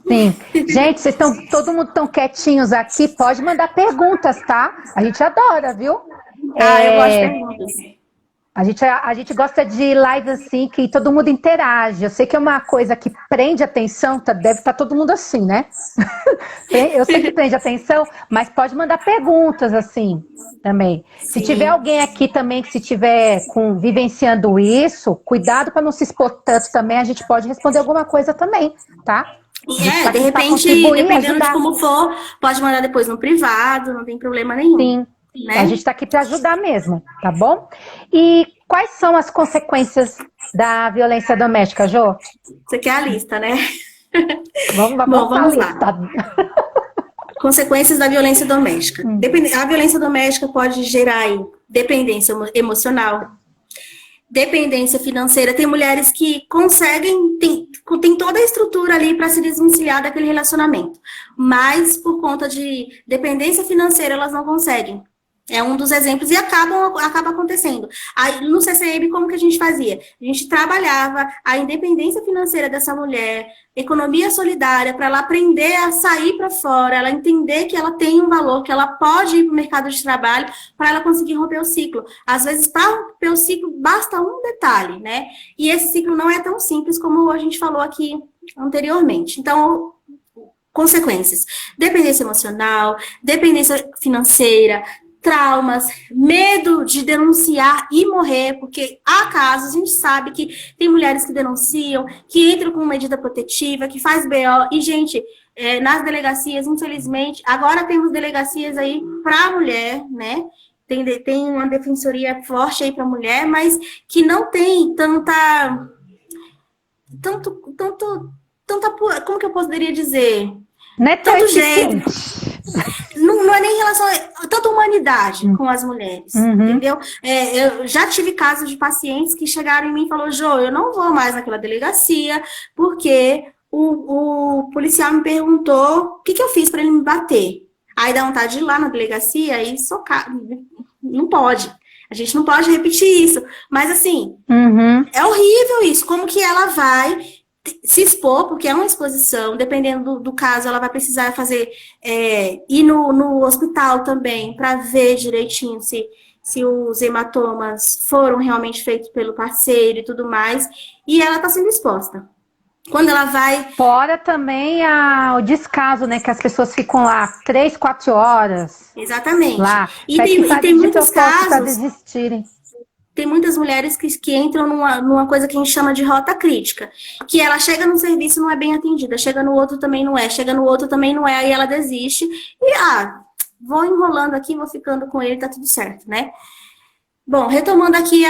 Sim. Gente, vocês estão todo mundo tão quietinhos aqui, pode mandar perguntas, tá? A gente adora, viu? Eu gosto de perguntas. A gente gosta de live assim, que todo mundo interage. Eu sei que é uma coisa que prende atenção, deve estar todo mundo assim, né? Eu sei que prende atenção, mas pode mandar perguntas assim também. Sim. Se tiver alguém aqui também que se tiver vivenciando isso, cuidado para não se expor tanto também, a gente pode responder alguma coisa também, tá? De repente, dependendo de como for, pode mandar depois no privado, não tem problema nenhum. Sim. Né? A gente está aqui para ajudar mesmo, tá bom? E quais são as consequências da violência doméstica, Jô? Você quer a lista, né? Vamos lá. Consequências da violência doméstica. A violência doméstica pode gerar aí dependência emocional, dependência financeira. Tem mulheres que conseguem, tem toda a estrutura ali para se desvencilhar daquele relacionamento, mas por conta de dependência financeira elas não conseguem. É um dos exemplos e acaba acontecendo. Aí, no CCM, como que a gente fazia? A gente trabalhava a independência financeira dessa mulher, economia solidária, para ela aprender a sair para fora, ela entender que ela tem um valor, que ela pode ir para o mercado de trabalho para ela conseguir romper o ciclo. Às vezes, para romper o ciclo, basta um detalhe, né? E esse ciclo não é tão simples como a gente falou aqui anteriormente. Então, consequências: dependência emocional, dependência financeira, traumas, medo de denunciar e morrer, porque há casos, a gente sabe que tem mulheres que denunciam, que entram com medida protetiva, que faz BO, e, gente, nas delegacias, infelizmente, agora temos delegacias aí para a mulher, né? Tem uma defensoria forte aí para a mulher, mas que não tem tanta, como que eu poderia dizer? Não é tanto jeito. Não é nem em relação a tanta humanidade com as mulheres, entendeu? Eu já tive casos de pacientes que chegaram em mim e falaram: Jô, eu não vou mais naquela delegacia porque o policial me perguntou o que eu fiz para ele me bater. Aí dá vontade de ir lá na delegacia e socar. Não pode. A gente não pode repetir isso. Mas, assim, é horrível isso. Como que ela vai se expor, porque é uma exposição, dependendo do caso, ela vai precisar ir no hospital também, para ver direitinho se os hematomas foram realmente feitos pelo parceiro e tudo mais, e ela está sendo exposta. Quando ela vai... Fora também o descaso, né, que as pessoas ficam lá 3, 4 horas. Exatamente. Lá. E tem muitos casos... desistirem. Tem muitas mulheres que entram numa coisa que a gente chama de rota crítica. Que ela chega num serviço e não é bem atendida, chega no outro também não é, chega no outro também não é, aí ela desiste. E, vou enrolando aqui, vou ficando com ele, tá tudo certo, né? Bom, retomando aqui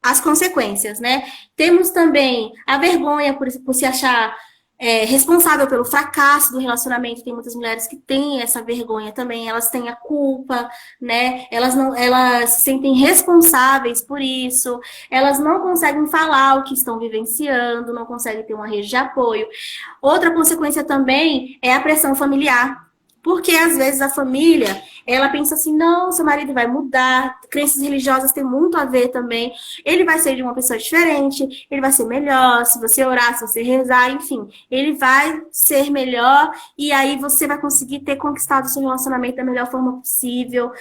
as consequências, né? Temos também a vergonha por se achar... responsável pelo fracasso do relacionamento. Tem muitas mulheres que têm essa vergonha também, elas têm a culpa, né? Elas se sentem responsáveis por isso, elas não conseguem falar o que estão vivenciando, não conseguem ter uma rede de apoio. Outra consequência também é a pressão familiar. Porque, às vezes, a família, ela pensa assim, não, seu marido vai mudar, crenças religiosas têm muito a ver também, ele vai ser de uma pessoa diferente, ele vai ser melhor, se você orar, se você rezar, enfim, ele vai ser melhor e aí você vai conseguir ter conquistado o seu relacionamento da melhor forma possível.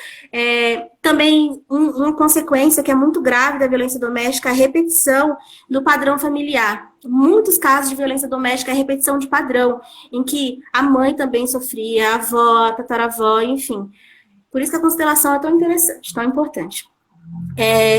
Também, uma consequência que é muito grave da violência doméstica é a repetição do padrão familiar. Muitos casos de violência doméstica é repetição de padrão, em que a mãe também sofria, a avó, a tataravó, enfim. Por isso que a constelação é tão interessante, tão importante.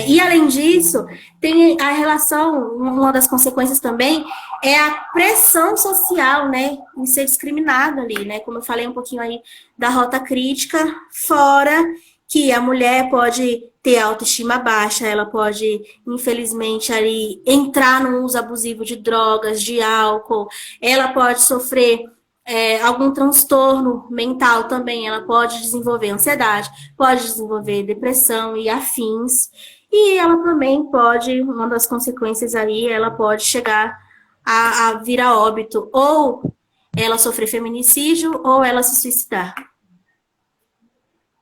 E além disso, tem a relação, uma das consequências também é a pressão social, né, em ser discriminado ali, né, como eu falei um pouquinho aí da rota crítica, fora que a mulher pode ter autoestima baixa, ela pode, infelizmente, ali entrar no uso abusivo de drogas, de álcool, ela pode sofrer algum transtorno mental também, ela pode desenvolver ansiedade, pode desenvolver depressão e afins, e ela também pode, uma das consequências aí, ela pode chegar a vir a óbito, ou ela sofrer feminicídio, ou ela se suicidar.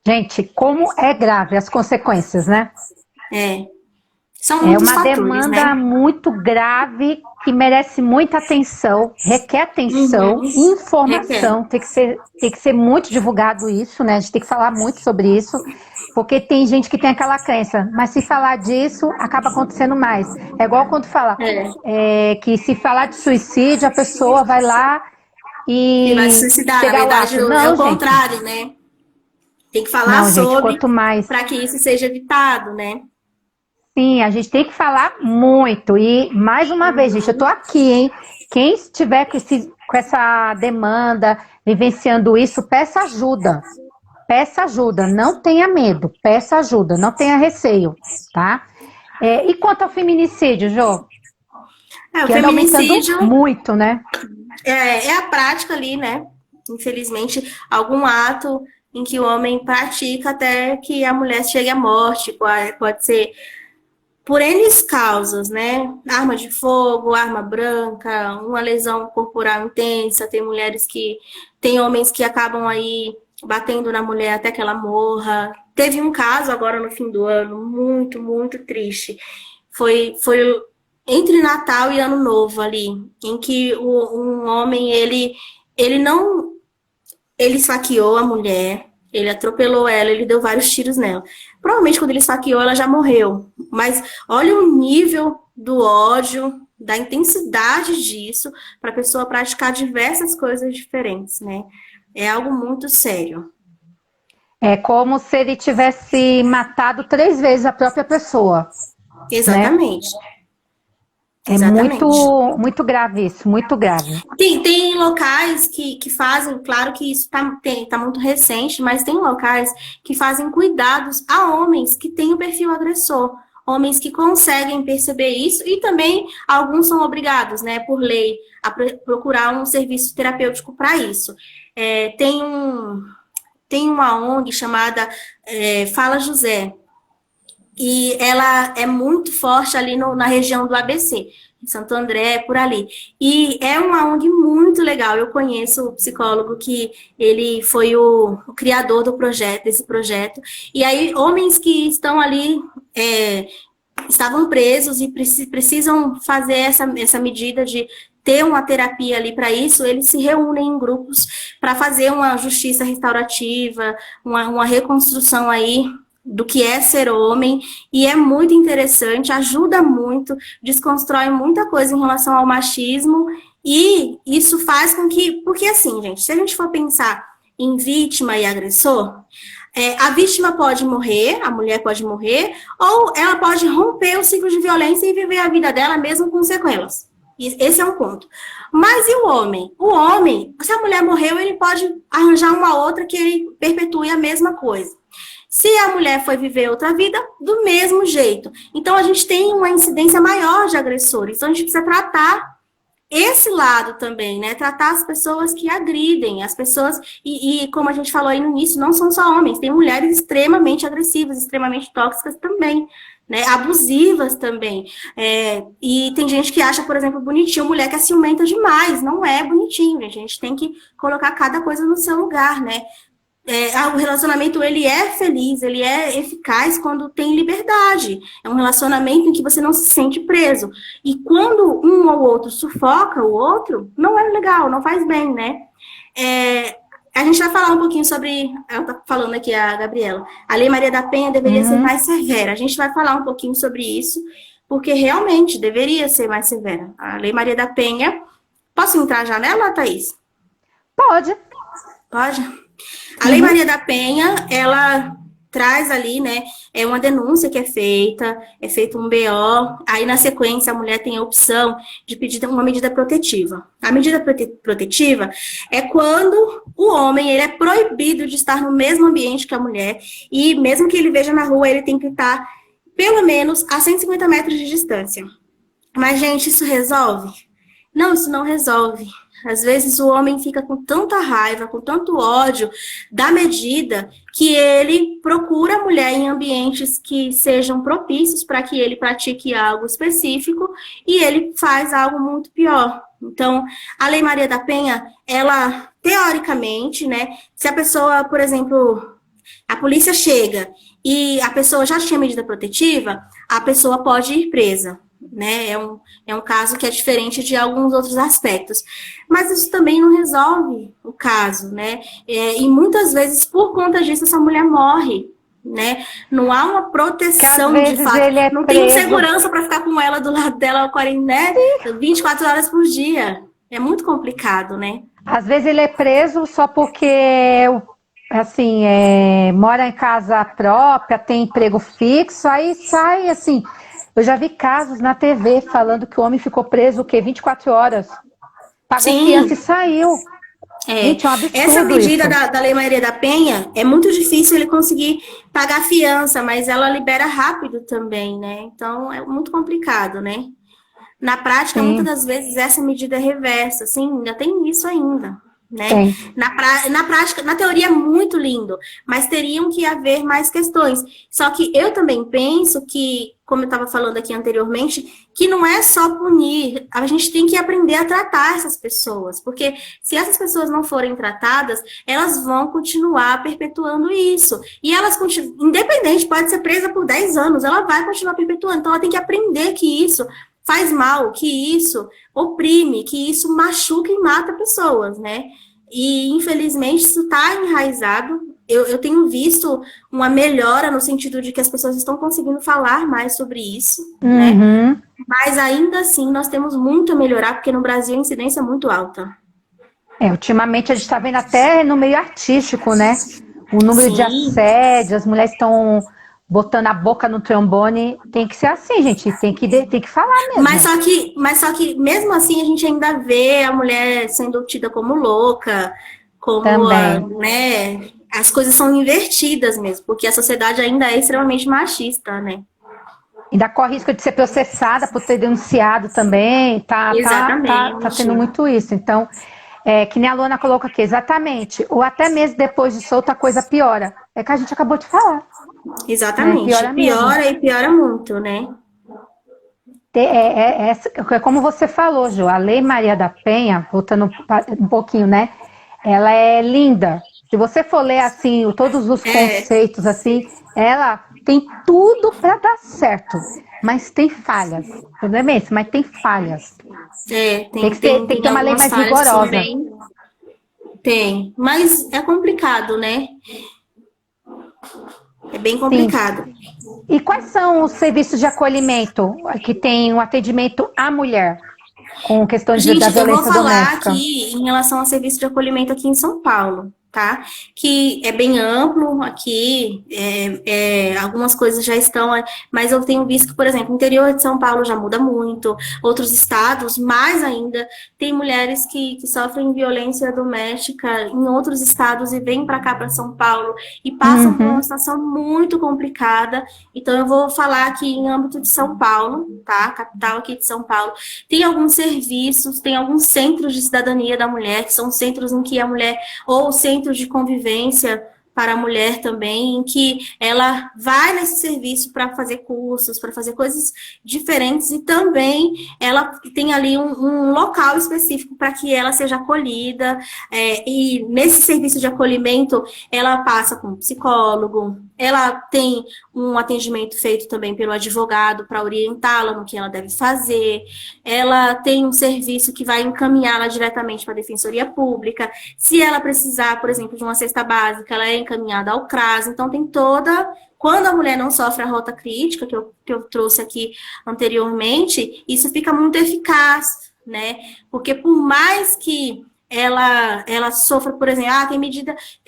Gente, como é grave as consequências, né? São muitos uma fatores, demanda né? muito grave que merece muita atenção, requer atenção, informação, tem que ser muito divulgado isso, né? A gente tem que falar muito sobre isso, porque tem gente que tem aquela crença, mas se falar disso, acaba acontecendo mais. É igual quando fala que se falar de suicídio, a pessoa vai lá E vai se e suicidar. Na chega ao verdade, ato. é Não, o gente. contrário, né? Tem que falar Não, gente, sobre quanto mais. para que isso seja evitado, né? Sim, a gente tem que falar muito. E, mais uma vez, gente, eu tô aqui, hein? Quem estiver com essa demanda, vivenciando isso, peça ajuda. Peça ajuda, não tenha medo, peça ajuda, não tenha receio, tá? E quanto ao feminicídio, Jô? O Que anda aumentando feminicídio muito, né? é a prática ali, né? Infelizmente, algum ato em que o homem pratica até que a mulher chegue à morte. Pode ser por N causas, né? Arma de fogo, arma branca, uma lesão corporal intensa. Tem homens que acabam aí batendo na mulher até que ela morra. Teve um caso agora no fim do ano, muito, muito triste. Foi entre Natal e Ano Novo ali, em que um homem, ele esfaqueou a mulher, ele atropelou ela, ele deu vários tiros nela. Provavelmente quando ele esfaqueou, ela já morreu. Mas olha o nível do ódio, da intensidade disso, para a pessoa praticar diversas coisas diferentes, né? É algo muito sério. É como se ele tivesse matado 3 vezes a própria pessoa, né? Exatamente. É muito, muito grave isso, muito grave. Tem locais que fazem, claro que isso tá muito recente, mas tem locais que fazem cuidados a homens que têm o perfil agressor. Homens que conseguem perceber isso e também alguns são obrigados, né, por lei, a procurar um serviço terapêutico para isso. Tem uma ONG chamada Fala José, e ela é muito forte ali na região do ABC, em Santo André, por ali. E é uma ONG muito legal. Eu conheço o psicólogo que ele foi o criador desse projeto. E aí, homens que estão ali, estavam presos e precisam fazer essa medida de ter uma terapia ali para isso, eles se reúnem em grupos para fazer uma justiça restaurativa, uma reconstrução aí do que é ser homem, e é muito interessante, ajuda muito, desconstrói muita coisa em relação ao machismo, e isso faz com que, porque assim, gente, se a gente for pensar em vítima e agressor, a vítima pode morrer, a mulher pode morrer, ou ela pode romper o ciclo de violência e viver a vida dela mesmo com sequelas. Esse é um ponto. Mas e o homem? O homem, se a mulher morreu, ele pode arranjar uma outra que ele perpetue a mesma coisa. Se a mulher foi viver outra vida, do mesmo jeito. Então, a gente tem uma incidência maior de agressores. Então, a gente precisa tratar esse lado também, né? Tratar as pessoas que agridem, as pessoas... E como a gente falou aí no início, não são só homens. Tem mulheres extremamente agressivas, extremamente tóxicas também, né? Abusivas também. E tem gente que acha, por exemplo, bonitinho, mulher que é ciumenta demais. Não é bonitinho, gente. A gente tem que colocar cada coisa no seu lugar, né? O relacionamento, ele é feliz, ele é eficaz quando tem liberdade. É um relacionamento em que você não se sente preso. E quando um ou outro sufoca o outro, não é legal, não faz bem, né? A gente vai falar um pouquinho sobre... Ela tá falando aqui, a Gabriela. A Lei Maria da Penha deveria ser mais severa. A gente vai falar um pouquinho sobre isso, porque realmente deveria ser mais severa. A Lei Maria da Penha... Posso entrar já nela, Thaís? Pode. Pode? A Lei Maria da Penha, ela traz ali, né, uma denúncia que é feito um BO, aí na sequência a mulher tem a opção de pedir uma medida protetiva. A medida protetiva é quando o homem, ele é proibido de estar no mesmo ambiente que a mulher, e mesmo que ele veja na rua, ele tem que estar pelo menos a 150 metros de distância. Mas, gente, isso resolve? Não, isso não resolve. Às vezes o homem fica com tanta raiva, com tanto ódio da medida, que ele procura a mulher em ambientes que sejam propícios para que ele pratique algo específico e ele faz algo muito pior. Então, a Lei Maria da Penha, ela, teoricamente, né, se a pessoa, por exemplo, a polícia chega e a pessoa já tinha medida protetiva, a pessoa pode ir presa. Né? É um caso que é diferente de alguns outros aspectos. Mas isso também não resolve o caso, né? E muitas vezes, por conta disso, essa mulher morre, né? Não há uma proteção de fato. Não tem segurança para ficar com ela do lado dela, né? 24 horas por dia. É muito complicado, né? Às vezes ele é preso só porque, assim, mora em casa própria, tem emprego fixo, aí sai, assim... Eu já vi casos na TV falando que o homem ficou preso, 24 horas. Pagou fiança e saiu. Gente, é um absurdo. Essa medida da Lei Maria da Penha, é muito difícil ele conseguir pagar fiança, mas ela libera rápido também, né? Então, é muito complicado, né? Na prática, muitas das vezes, essa medida é reversa, assim, ainda tem isso ainda. Né? Na prática, na teoria é muito lindo, mas teriam que haver mais questões. Só que eu também penso que, como eu estava falando aqui anteriormente, que não é só punir, a gente tem que aprender a tratar essas pessoas, porque se essas pessoas não forem tratadas, elas vão continuar perpetuando isso. E elas continuam, independente, pode ser presa por 10 anos, ela vai continuar perpetuando. Então ela tem que aprender que isso faz mal, que isso oprime, que isso machuca e mata pessoas, né? E, infelizmente, isso está enraizado. Eu tenho visto uma melhora no sentido de que as pessoas estão conseguindo falar mais sobre isso, né? Mas, ainda assim, nós temos muito a melhorar, porque no Brasil a incidência é muito alta. Ultimamente a gente está vendo até no meio artístico, né? O número de assédio, as mulheres estão... botando a boca no trombone, tem que ser assim, gente, tem que falar mesmo. Mas só que mesmo assim a gente ainda vê a mulher sendo tida como louca, como né? As coisas são invertidas mesmo, porque a sociedade ainda é extremamente machista, né? Ainda corre risco de ser processada por ter denunciado também, tá tendo muito isso. Então, que nem a Luana colocou aqui, exatamente, ou até mesmo depois de solta a coisa piora. É que a gente acabou de falar. Exatamente, piora muito, né? É como você falou, Ju, a Lei Maria da Penha, voltando um pouquinho, né? Ela é linda. Se você for ler assim, todos os conceitos, assim, ela tem tudo para dar certo, mas tem falhas. O problema é esse, mas tem falhas. Tem que ter uma lei mais rigorosa. Também. Tem, mas é complicado, né? É bem complicado. Sim. E quais são os serviços de acolhimento que tem um atendimento à mulher com questões da violência doméstica? Eu vou falar aqui em relação ao serviço de acolhimento aqui em São Paulo, tá? Que é bem amplo aqui, algumas coisas já estão, mas eu tenho visto que, por exemplo, o interior de São Paulo já muda muito, outros estados, mais ainda, tem mulheres que sofrem violência doméstica em outros estados e vêm para cá, para São Paulo, e passam por uma situação muito complicada. Então, eu vou falar aqui em âmbito de São Paulo, tá? Capital aqui de São Paulo. Tem alguns serviços, tem alguns centros de cidadania da mulher, que são centros em que a mulher, ou centros de convivência para a mulher também, em que ela vai nesse serviço para fazer cursos, para fazer coisas diferentes, e também ela tem ali um local específico para que ela seja acolhida, e nesse serviço de acolhimento ela passa com um psicólogo, ela tem um atendimento feito também pelo advogado para orientá-la no que ela deve fazer, ela tem um serviço que vai encaminhá-la diretamente para a Defensoria Pública, se ela precisar, por exemplo, de uma cesta básica, ela é encaminhada ao CRAS, então tem toda... Quando a mulher não sofre a rota crítica, que eu trouxe aqui anteriormente, isso fica muito eficaz, né? Porque por mais que ela sofra, por exemplo, tem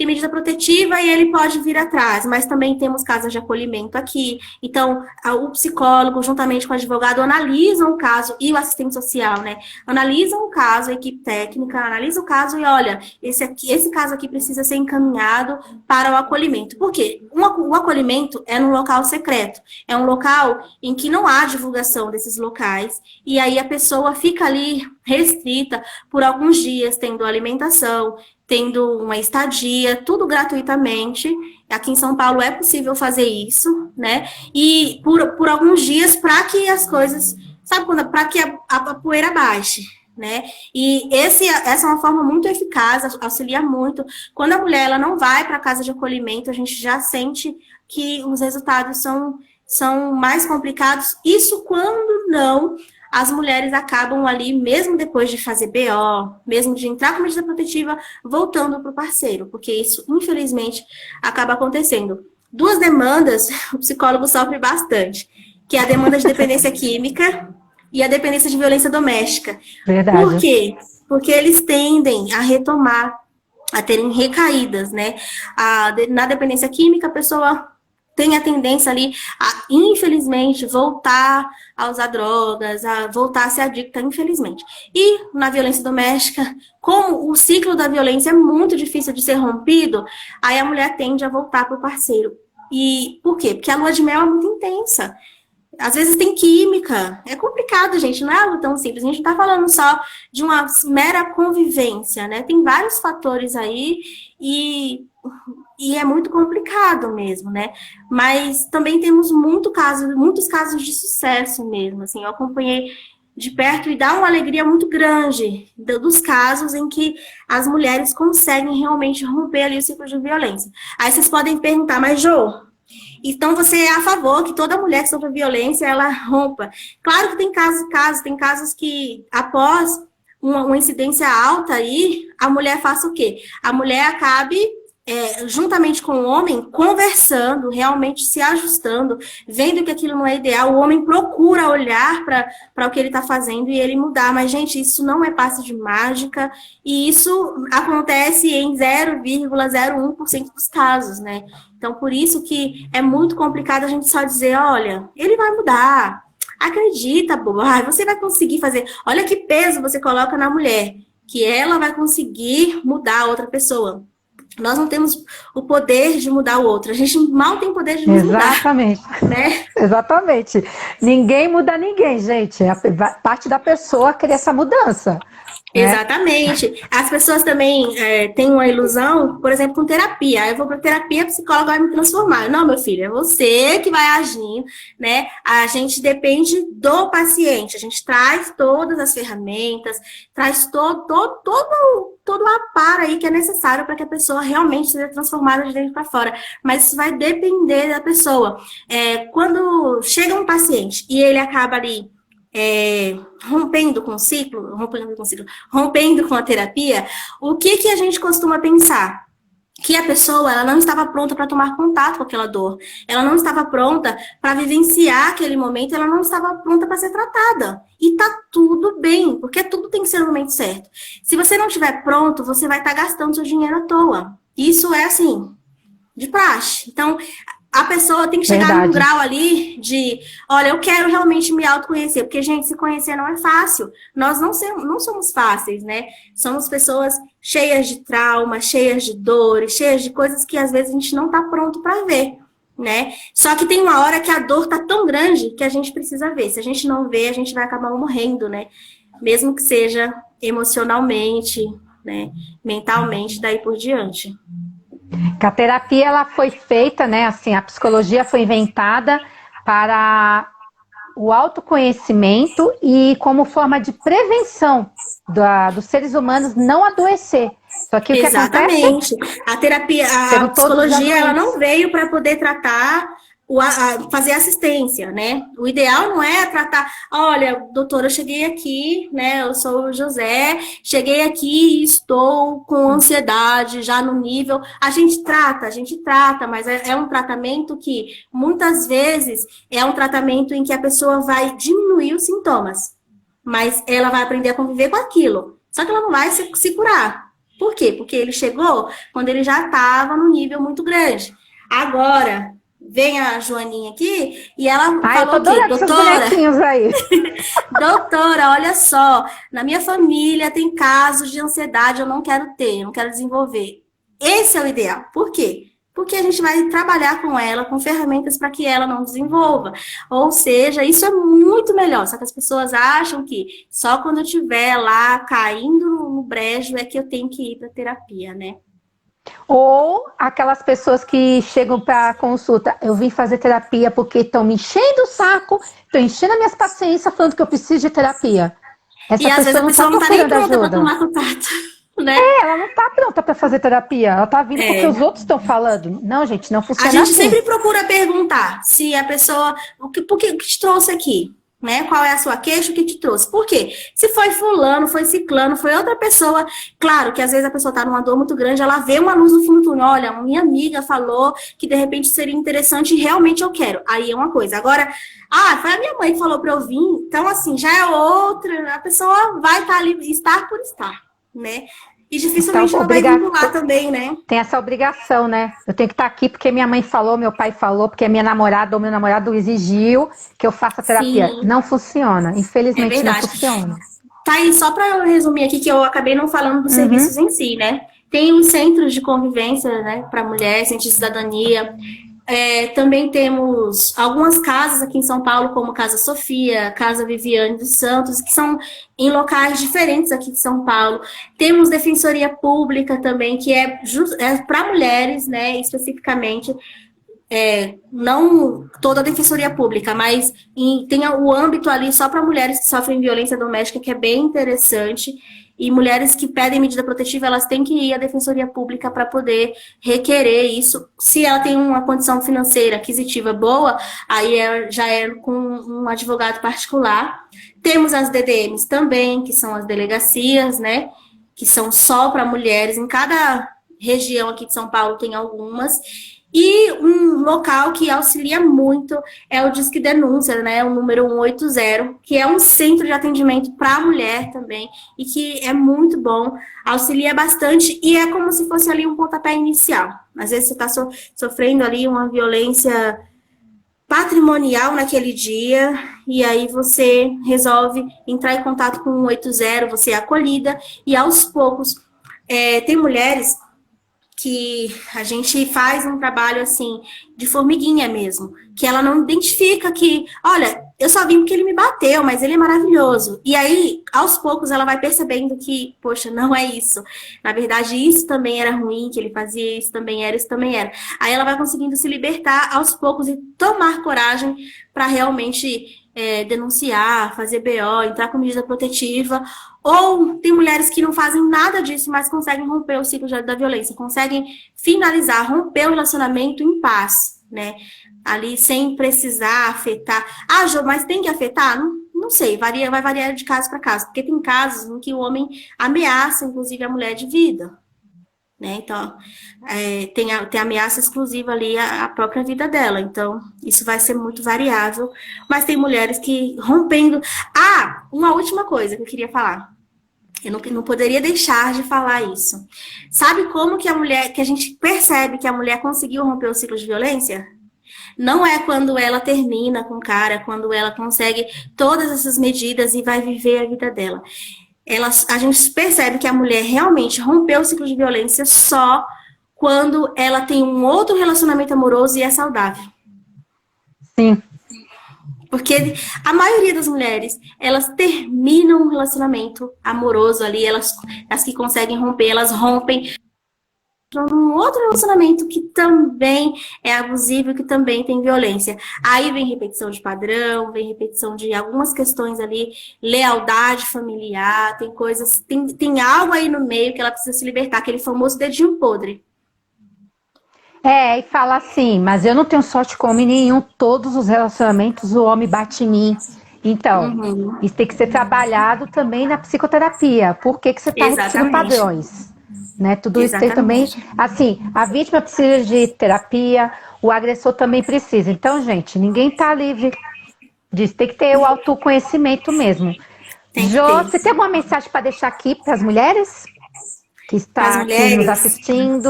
medida protetiva e ele pode vir atrás, mas também temos casas de acolhimento aqui. Então, o psicólogo, juntamente com o advogado, analisam o caso, e o assistente social, né? Analisam o caso, a equipe técnica analisa o caso e olha, esse caso aqui precisa ser encaminhado para o acolhimento. Por quê? O acolhimento é num local secreto, é um local em que não há divulgação desses locais, e aí a pessoa fica ali restrita por alguns dias, tendo alimentação, tendo uma estadia, tudo gratuitamente. Aqui em São Paulo é possível fazer isso, né? E por alguns dias para que as coisas, sabe quando, para que a poeira baixe, né? E essa é uma forma muito eficaz, auxilia muito. Quando a mulher ela não vai para a casa de acolhimento, a gente já sente que os resultados são mais complicados. Isso quando não as mulheres acabam ali, mesmo depois de fazer BO, mesmo de entrar com medida protetiva, voltando para o parceiro, porque isso, infelizmente, acaba acontecendo. Duas demandas, o psicólogo sofre bastante, que é a demanda de dependência química e a dependência de violência doméstica. Verdade. Por quê? Porque eles tendem a retomar, a terem recaídas, né? Na dependência química, a pessoa tem a tendência ali a, infelizmente, voltar a usar drogas, a voltar a ser adicta, infelizmente. E na violência doméstica, como o ciclo da violência é muito difícil de ser rompido, aí a mulher tende a voltar para o parceiro. E por quê? Porque a lua de mel é muito intensa. Às vezes tem química. É complicado, gente. Não é algo tão simples. A gente não está falando só de uma mera convivência, né? Tem vários fatores aí e é muito complicado mesmo, né? Mas também temos muitos casos de sucesso mesmo. Assim, eu acompanhei de perto e dá uma alegria muito grande dos casos em que as mulheres conseguem realmente romper ali o ciclo de violência. Aí vocês podem perguntar, mas Jô, então você é a favor que toda mulher que sofre violência, ela rompa? Claro que tem casos que após uma incidência alta aí, a mulher faça o quê? A mulher acabe juntamente com o homem, conversando, realmente se ajustando, vendo que aquilo não é ideal, o homem procura olhar para o que ele está fazendo e ele mudar. Mas, gente, isso não é passe de mágica e isso acontece em 0,01% dos casos, né? Então, por isso que é muito complicado a gente só dizer, olha, ele vai mudar, acredita, boa, você vai conseguir fazer. Olha que peso você coloca na mulher, que ela vai conseguir mudar a outra pessoa. Nós não temos o poder de mudar o outro. A gente mal tem poder de nos mudar. Exatamente. Né? Exatamente. Ninguém muda ninguém, gente. A parte da pessoa querer essa mudança. Exatamente. As pessoas também têm uma ilusão, por exemplo, com terapia. Eu vou para terapia, a psicóloga vai me transformar. Não, meu filho, é você que vai agindo, né? A gente depende do paciente. A gente traz todas as ferramentas, traz todo o aparo aí que é necessário para que a pessoa realmente seja transformada de dentro para fora. Mas isso vai depender da pessoa. Quando chega um paciente e ele acaba ali rompendo com a terapia, o que a gente costuma pensar? Que a pessoa ela não estava pronta para tomar contato com aquela dor, ela não estava pronta para vivenciar aquele momento, ela não estava pronta para ser tratada. E tá tudo bem, porque tudo tem que ser no momento certo. Se você não estiver pronto, você vai estar gastando seu dinheiro à toa. Isso é assim, de praxe. Então, a pessoa tem que chegar num grau ali de, olha, eu quero realmente me autoconhecer, porque, gente, se conhecer não é fácil. Nós não somos fáceis, né? Somos pessoas cheias de trauma, cheias de dores, cheias de coisas que, às vezes, a gente não tá pronto para ver, né? Só que tem uma hora que a dor tá tão grande que a gente precisa ver. Se a gente não vê, a gente vai acabar morrendo, né? Mesmo que seja emocionalmente, né? Mentalmente, daí por diante. Que a terapia ela foi feita, né? Assim, a psicologia foi inventada para o autoconhecimento e como forma de prevenção dos seres humanos não adoecer. Só que exatamente. O que acontece? A terapia, a psicologia, ela não veio para poder tratar fazer assistência, né? O ideal não é tratar, olha, doutora, eu cheguei aqui, né? Eu sou o José, cheguei aqui e estou com ansiedade já no nível. A gente trata, mas é um tratamento que muitas vezes é um tratamento em que a pessoa vai diminuir os sintomas, mas ela vai aprender a conviver com aquilo. Só que ela não vai se curar. Por quê? Porque ele chegou quando ele já estava no nível muito grande. Agora, vem a Joaninha aqui e ela falou eu tô adorando esses bonequinhos aí. Doutora, olha só, na minha família tem casos de ansiedade, eu não quero ter, não quero desenvolver. Esse é o ideal. Por quê? Porque a gente vai trabalhar com ela, com ferramentas para que ela não desenvolva. Ou seja, isso é muito melhor. Só que as pessoas acham que só quando eu estiver lá caindo no brejo é que eu tenho que ir para terapia, né? Ou aquelas pessoas que chegam para consulta, eu vim fazer terapia porque estão me enchendo o saco, estão enchendo as minhas paciências falando que eu preciso de terapia. Essa e às vezes a pessoa não está nem pronta para tomar contato. Né? Ela não está pronta para fazer terapia. Ela está vindo porque os outros estão falando. Não, gente, não funciona assim. A gente sempre procura perguntar se a pessoa... O que te trouxe aqui? Né? Qual é a sua queixa, o que te trouxe? Por quê? Se foi fulano, foi ciclano, foi outra pessoa... Claro que às vezes a pessoa está numa dor muito grande, ela vê uma luz no fundo do túnel. Olha, minha amiga falou que de repente seria interessante e realmente eu quero. Aí é uma coisa. Agora, foi a minha mãe que falou para eu vir. Então, assim, já é outra. A pessoa vai estar ali, estar por estar, né? E dificilmente ela vai vincular também, né? Tem essa obrigação, né? Eu tenho que estar aqui porque minha mãe falou, meu pai falou, porque a minha namorada ou meu namorado exigiu que eu faça terapia. Sim. Não funciona. Infelizmente não funciona. Tá aí, só para eu resumir aqui, que eu acabei não falando dos serviços em si, né? Tem os centros de convivência, né? Para mulheres, centros de cidadania. Também temos algumas casas aqui em São Paulo, como Casa Sofia, Casa Viviane dos Santos, que são em locais diferentes aqui de São Paulo. Temos Defensoria Pública também, que é para mulheres, né, especificamente. Não toda a Defensoria Pública, mas tem o âmbito ali só para mulheres que sofrem violência doméstica, que é bem interessante. E mulheres que pedem medida protetiva, elas têm que ir à Defensoria Pública para poder requerer isso. Se ela tem uma condição financeira, aquisitiva boa, aí já é com um advogado particular. Temos as DDMs também, que são as delegacias, né? Que são só para mulheres. Em cada região aqui de São Paulo tem algumas. E um local que auxilia muito é o Disque Denúncia, né? O número 180, que é um centro de atendimento para a mulher também, e que é muito bom, auxilia bastante, e é como se fosse ali um pontapé inicial. Às vezes você está sofrendo ali uma violência patrimonial naquele dia, e aí você resolve entrar em contato com o 180, você é acolhida, e aos poucos, tem mulheres que a gente faz um trabalho assim, de formiguinha mesmo, que ela não identifica que, olha, eu só vim porque ele me bateu, mas ele é maravilhoso. E aí, aos poucos, ela vai percebendo que, poxa, não é isso. Na verdade, isso também era ruim, que ele fazia, isso também era, isso também era. Aí ela vai conseguindo se libertar aos poucos e tomar coragem para realmente denunciar, fazer BO, entrar com medida protetiva. Ou tem mulheres que não fazem nada disso, mas conseguem romper o ciclo da violência, conseguem finalizar, romper o relacionamento em paz, né? Ali sem precisar afetar. Jo, mas tem que afetar? Não sei, vai variar de caso para caso, porque tem casos em que o homem ameaça, inclusive, a mulher de vida. Né? Então, tem ameaça exclusiva ali à própria vida dela. Então, isso vai ser muito variável. Mas tem mulheres que rompendo... uma última coisa que eu queria falar. Eu não poderia deixar de falar isso. Sabe como que a gente percebe que a mulher conseguiu romper o ciclo de violência? Não é quando ela termina com o cara, quando ela consegue todas essas medidas e vai viver a vida dela. A gente percebe que a mulher realmente rompeu o ciclo de violência só quando ela tem um outro relacionamento amoroso e é saudável. Sim. Porque a maioria das mulheres, elas terminam um relacionamento amoroso ali, as que conseguem romper, elas rompem num outro relacionamento que também é abusivo, que também tem violência. Aí vem repetição de padrão, vem repetição de algumas questões ali, lealdade familiar, tem coisas, tem algo aí no meio que ela precisa se libertar, aquele famoso dedinho podre. E fala assim, mas eu não tenho sorte com homem nenhum, todos os relacionamentos o homem bate em mim. Então, isso tem que ser trabalhado também na psicoterapia. Por que você está repetindo padrões? Né? Tudo isso tem também, assim, a vítima precisa de terapia, o agressor também precisa. Então, gente, ninguém está livre disso, tem que ter o autoconhecimento mesmo. Tem que Jô, ter. você tem alguma mensagem para deixar aqui para as mulheres que Pras estão aqui mulheres? nos assistindo?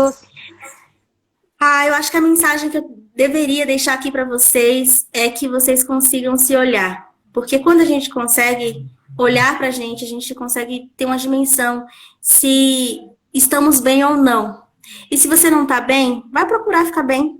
Eu acho que a mensagem que eu deveria deixar aqui para vocês é que vocês consigam se olhar. Porque quando a gente consegue olhar para a gente consegue ter uma dimensão se estamos bem ou não. E se você não está bem, vai procurar ficar bem,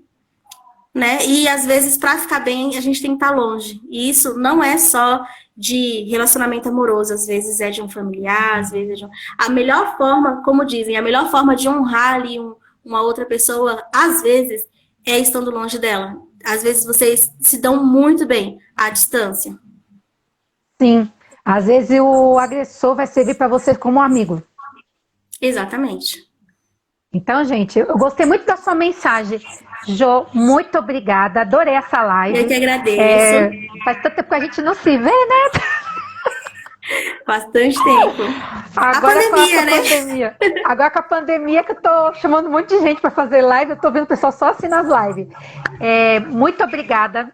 né? E às vezes, para ficar bem, a gente tem que estar longe. E isso não é só de relacionamento amoroso, às vezes é de um familiar, às vezes é de um... A melhor forma, como dizem, a melhor forma de honrar ali uma outra pessoa, às vezes, é estando longe dela. Às vezes vocês se dão muito bem à distância. Sim. Às vezes o agressor vai servir para você como um amigo. Exatamente. Então, gente, eu gostei muito da sua mensagem. Jô, muito obrigada. Adorei essa live. Eu que agradeço. Faz tanto tempo que a gente não se vê, né? Bastante tempo. Agora a pandemia, né? Pandemia. Agora com a pandemia que eu tô chamando um monte de gente para fazer live, eu tô vendo o pessoal só assim nas lives. Muito obrigada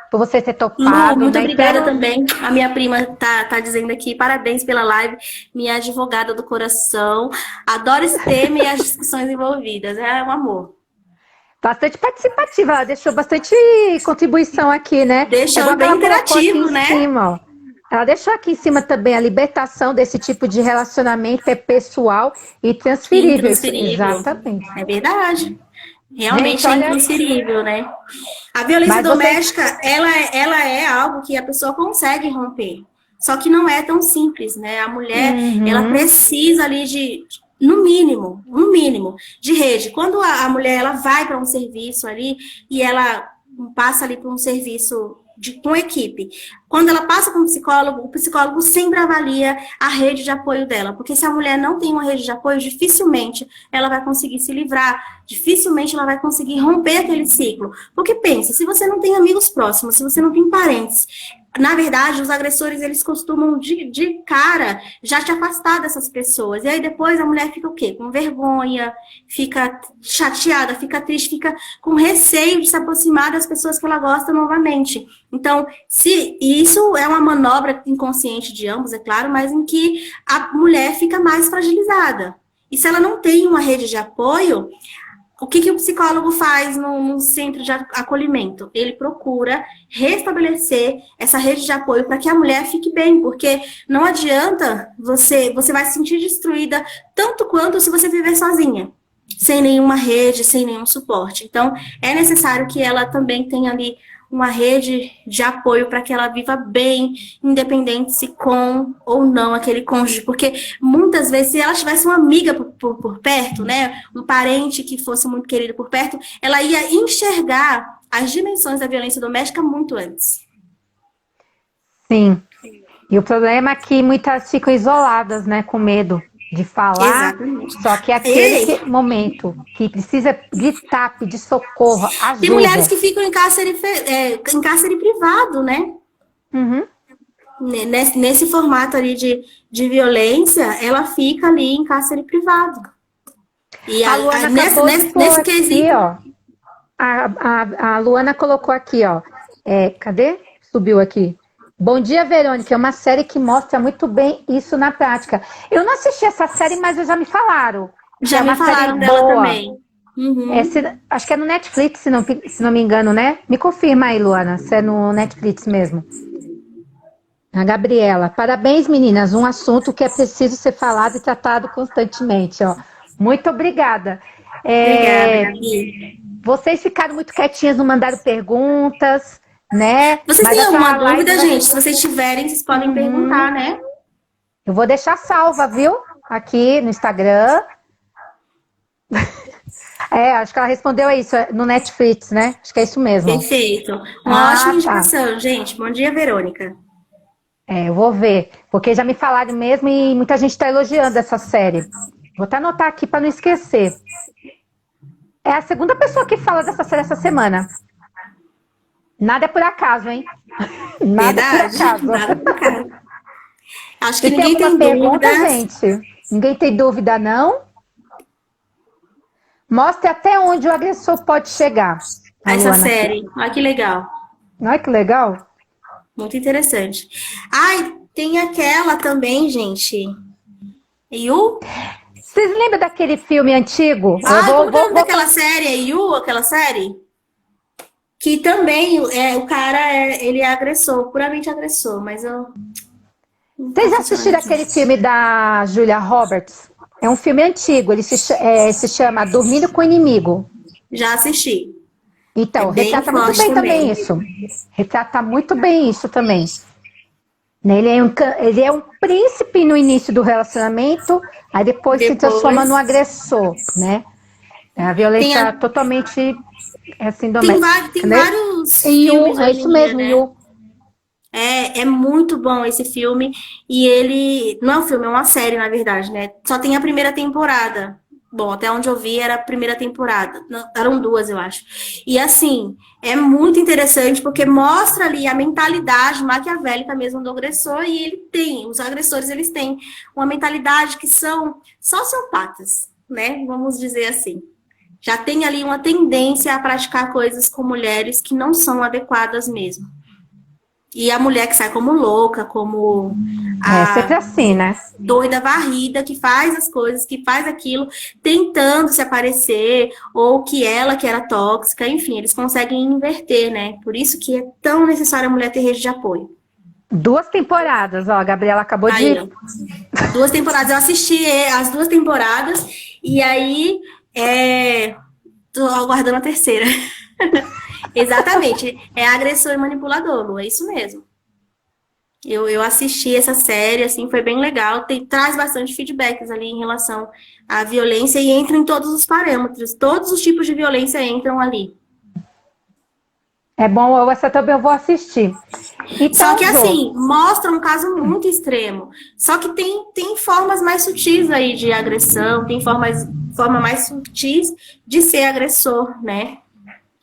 por você ter topado. Lu, muito né? obrigada Então, também. A minha prima tá dizendo aqui, parabéns pela live, minha advogada do coração. Adoro esse tema e as discussões envolvidas. É um amor. bastante participativa, ela deixou bastante contribuição aqui, né? Deixou igual que bem ela colocou interativo, aqui em né? cima, ó. Ela deixou aqui em cima também a libertação desse tipo de relacionamento é pessoal e transferível. Intransferível. Exatamente. É verdade. Realmente Gente, é olha... intransferível, né? A violência Mas doméstica, ela é algo que a pessoa consegue romper. Só que não é tão simples, né? A mulher, ela precisa ali de, no mínimo, de rede. Quando a mulher, ela vai para um serviço ali e ela passa ali por um serviço com equipe. Quando ela passa com o psicólogo sempre avalia a rede de apoio dela, porque se a mulher não tem uma rede de apoio, dificilmente ela vai conseguir se livrar, dificilmente ela vai conseguir romper aquele ciclo. Porque pensa, se você não tem amigos próximos, se você não tem parentes, na verdade, os agressores, eles costumam de cara já te afastar dessas pessoas. E aí depois a mulher fica o quê? Com vergonha, fica chateada, fica triste, fica com receio de se aproximar das pessoas que ela gosta novamente. Então, e isso é uma manobra inconsciente de ambos, é claro, mas em que a mulher fica mais fragilizada. E se ela não tem uma rede de apoio, o que o psicólogo faz no centro de acolhimento? Ele procura restabelecer essa rede de apoio para que a mulher fique bem, porque não adianta você vai se sentir destruída tanto quanto se você viver sozinha, sem nenhuma rede, sem nenhum suporte. Então, é necessário que ela também tenha ali uma rede de apoio para que ela viva bem, independente se com ou não aquele cônjuge, porque muitas vezes, se ela tivesse uma amiga por perto, né, um parente que fosse muito querido por perto, ela ia enxergar as dimensões da violência doméstica muito antes. Sim. E o problema é que muitas ficam isoladas, né, com medo de falar. Exatamente. Só que aquele momento que precisa gritar, pedir socorro, ajuda. Tem mulheres que ficam em cárcere privado, né? Uhum. Nesse formato ali de violência, ela fica ali em cárcere privado. E a Luana nesse quesito... Aqui, ó, a Luana colocou aqui, ó. Cadê? Subiu aqui. Bom dia, Verônica. É uma série que mostra muito bem isso na prática. Eu não assisti essa série, mas já me falaram. Já me falaram dela também. Uhum. Acho que é no Netflix, se não me engano, né? Me confirma aí, Luana, se é no Netflix mesmo. A Gabriela. Parabéns, meninas. Um assunto que é preciso ser falado e tratado constantemente. Ó. Muito obrigada. Obrigada, Gabi. Vocês ficaram muito quietinhas, não mandaram perguntas. Né? Vocês têm alguma dúvida, gente? Se vocês tiverem, vocês podem perguntar, né? Eu vou deixar salva, viu? Aqui no Instagram. Acho que ela respondeu isso no Netflix, né? Acho que é isso mesmo. Perfeito. Uma ótima indicação, gente. Bom dia, Verônica. Eu vou ver, porque já me falaram mesmo e muita gente está elogiando essa série. Vou até anotar aqui para não esquecer. É a segunda pessoa que fala dessa série essa semana. Nada é por acaso, hein? Nada é por acaso. Nada por acaso. Acho que Se ninguém tem pergunta, dúvida. gente. Ninguém tem dúvida, não? Mostre até onde o agressor pode chegar. Essa série. Olha que legal. Olha que legal. Muito interessante. Ai, Tem aquela também, gente. Yu? Vocês lembram daquele filme antigo? Ah, como que é o nome daquela série? É Yu, aquela série? Que também o cara ele é agressor, puramente agressor, mas eu... Vocês já assistiram aquele filme da Julia Roberts? É um filme antigo, ele se chama Dormindo com o Inimigo. Já assisti. Então, É bem retrata muito forte bem também. também isso. Retrata muito bem isso também. Né, ele é um príncipe no início do relacionamento, aí depois se transforma num agressor, né? É a violência totalmente assim, doméstica. Tem né? vários E filmes é hoje isso em dia, mesmo, né? Yu. É muito bom esse filme. E ele... Não é um filme, é uma série, na verdade, né? Só tem a primeira temporada. Bom, até onde eu vi era a primeira temporada. Não, eram duas, eu acho. E assim, é muito interessante porque mostra ali a mentalidade maquiavélica mesmo do agressor. E ele tem, os agressores, eles têm uma mentalidade que são sociopatas, né? Vamos dizer assim. Já tem ali uma tendência a praticar coisas com mulheres que não são adequadas mesmo. E a mulher que sai como louca, como É sempre assim, né? doida varrida, que faz as coisas, que faz aquilo, tentando se aparecer, ou que ela que era tóxica, enfim, eles conseguem inverter, né? Por isso que é tão necessário a mulher ter rede de apoio. 2 temporadas, ó, a Gabriela acabou Aí, de... ó, 2 temporadas, eu assisti as 2 temporadas, e aí tô aguardando a terceira. Exatamente, é agressor e manipulador, Lu, é isso mesmo. Eu assisti essa série, assim, foi bem legal. Traz bastante feedbacks ali em relação à violência e entra em todos os parâmetros. Todos os tipos de violência entram ali. É bom, essa também eu vou assistir. Então, Só que, assim, mostra um caso muito extremo. Só que tem formas mais sutis aí de agressão, tem forma mais sutis de ser agressor, né?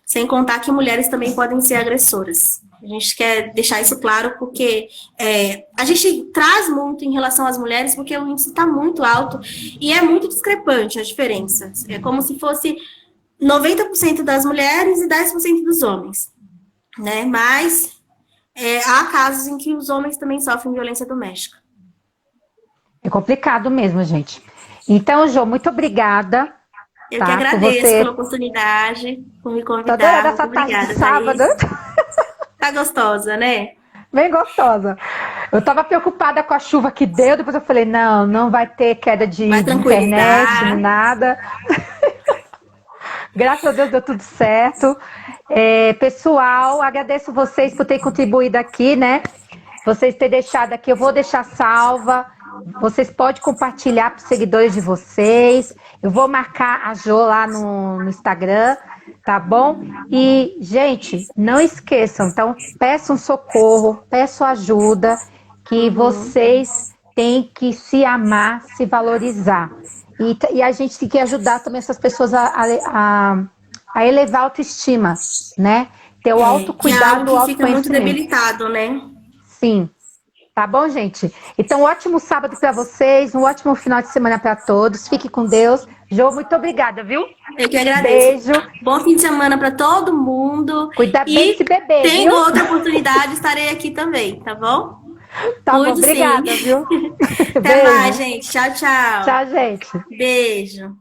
Sem contar que mulheres também podem ser agressoras. A gente quer deixar isso claro porque a gente traz muito em relação às mulheres porque o índice está muito alto e é muito discrepante a diferença. É como se fosse 90% das mulheres e 10% dos homens. Né? Mas há casos em que os homens também sofrem violência doméstica. é complicado mesmo, gente. Então, Jô, muito obrigada. Eu que agradeço pela oportunidade, por me convidar. Tô adorando essa muito obrigada, tarde de sábado. Tá gostosa, né? Bem gostosa. Eu tava preocupada com a chuva que deu, depois eu falei, não vai ter queda de internet, nem nada. Graças a Deus deu tudo certo. Pessoal, agradeço vocês por terem contribuído aqui, né? Vocês terem deixado aqui, eu vou deixar salva. Vocês podem compartilhar para os seguidores de vocês. Eu vou marcar a Jo lá no Instagram, tá bom? E, gente, não esqueçam, então, peçam socorro, peçam ajuda, que vocês têm que se amar, se valorizar. E a gente tem que ajudar também essas pessoas a elevar a autoestima, né? Ter o autocuidado, que é algo que fica muito debilitado, né? Sim. Tá bom, gente? Então, um ótimo sábado para vocês, um ótimo final de semana para todos. Fique com Deus. Jô, muito obrigada, viu? Eu que agradeço. Beijo. Bom fim de semana para todo mundo. Cuidar bem desse bebê, tendo viu? outra oportunidade, estarei aqui também, tá bom? Tá bom, obrigada, viu? Até mais, gente. Tchau, tchau. Tchau, gente. Beijo.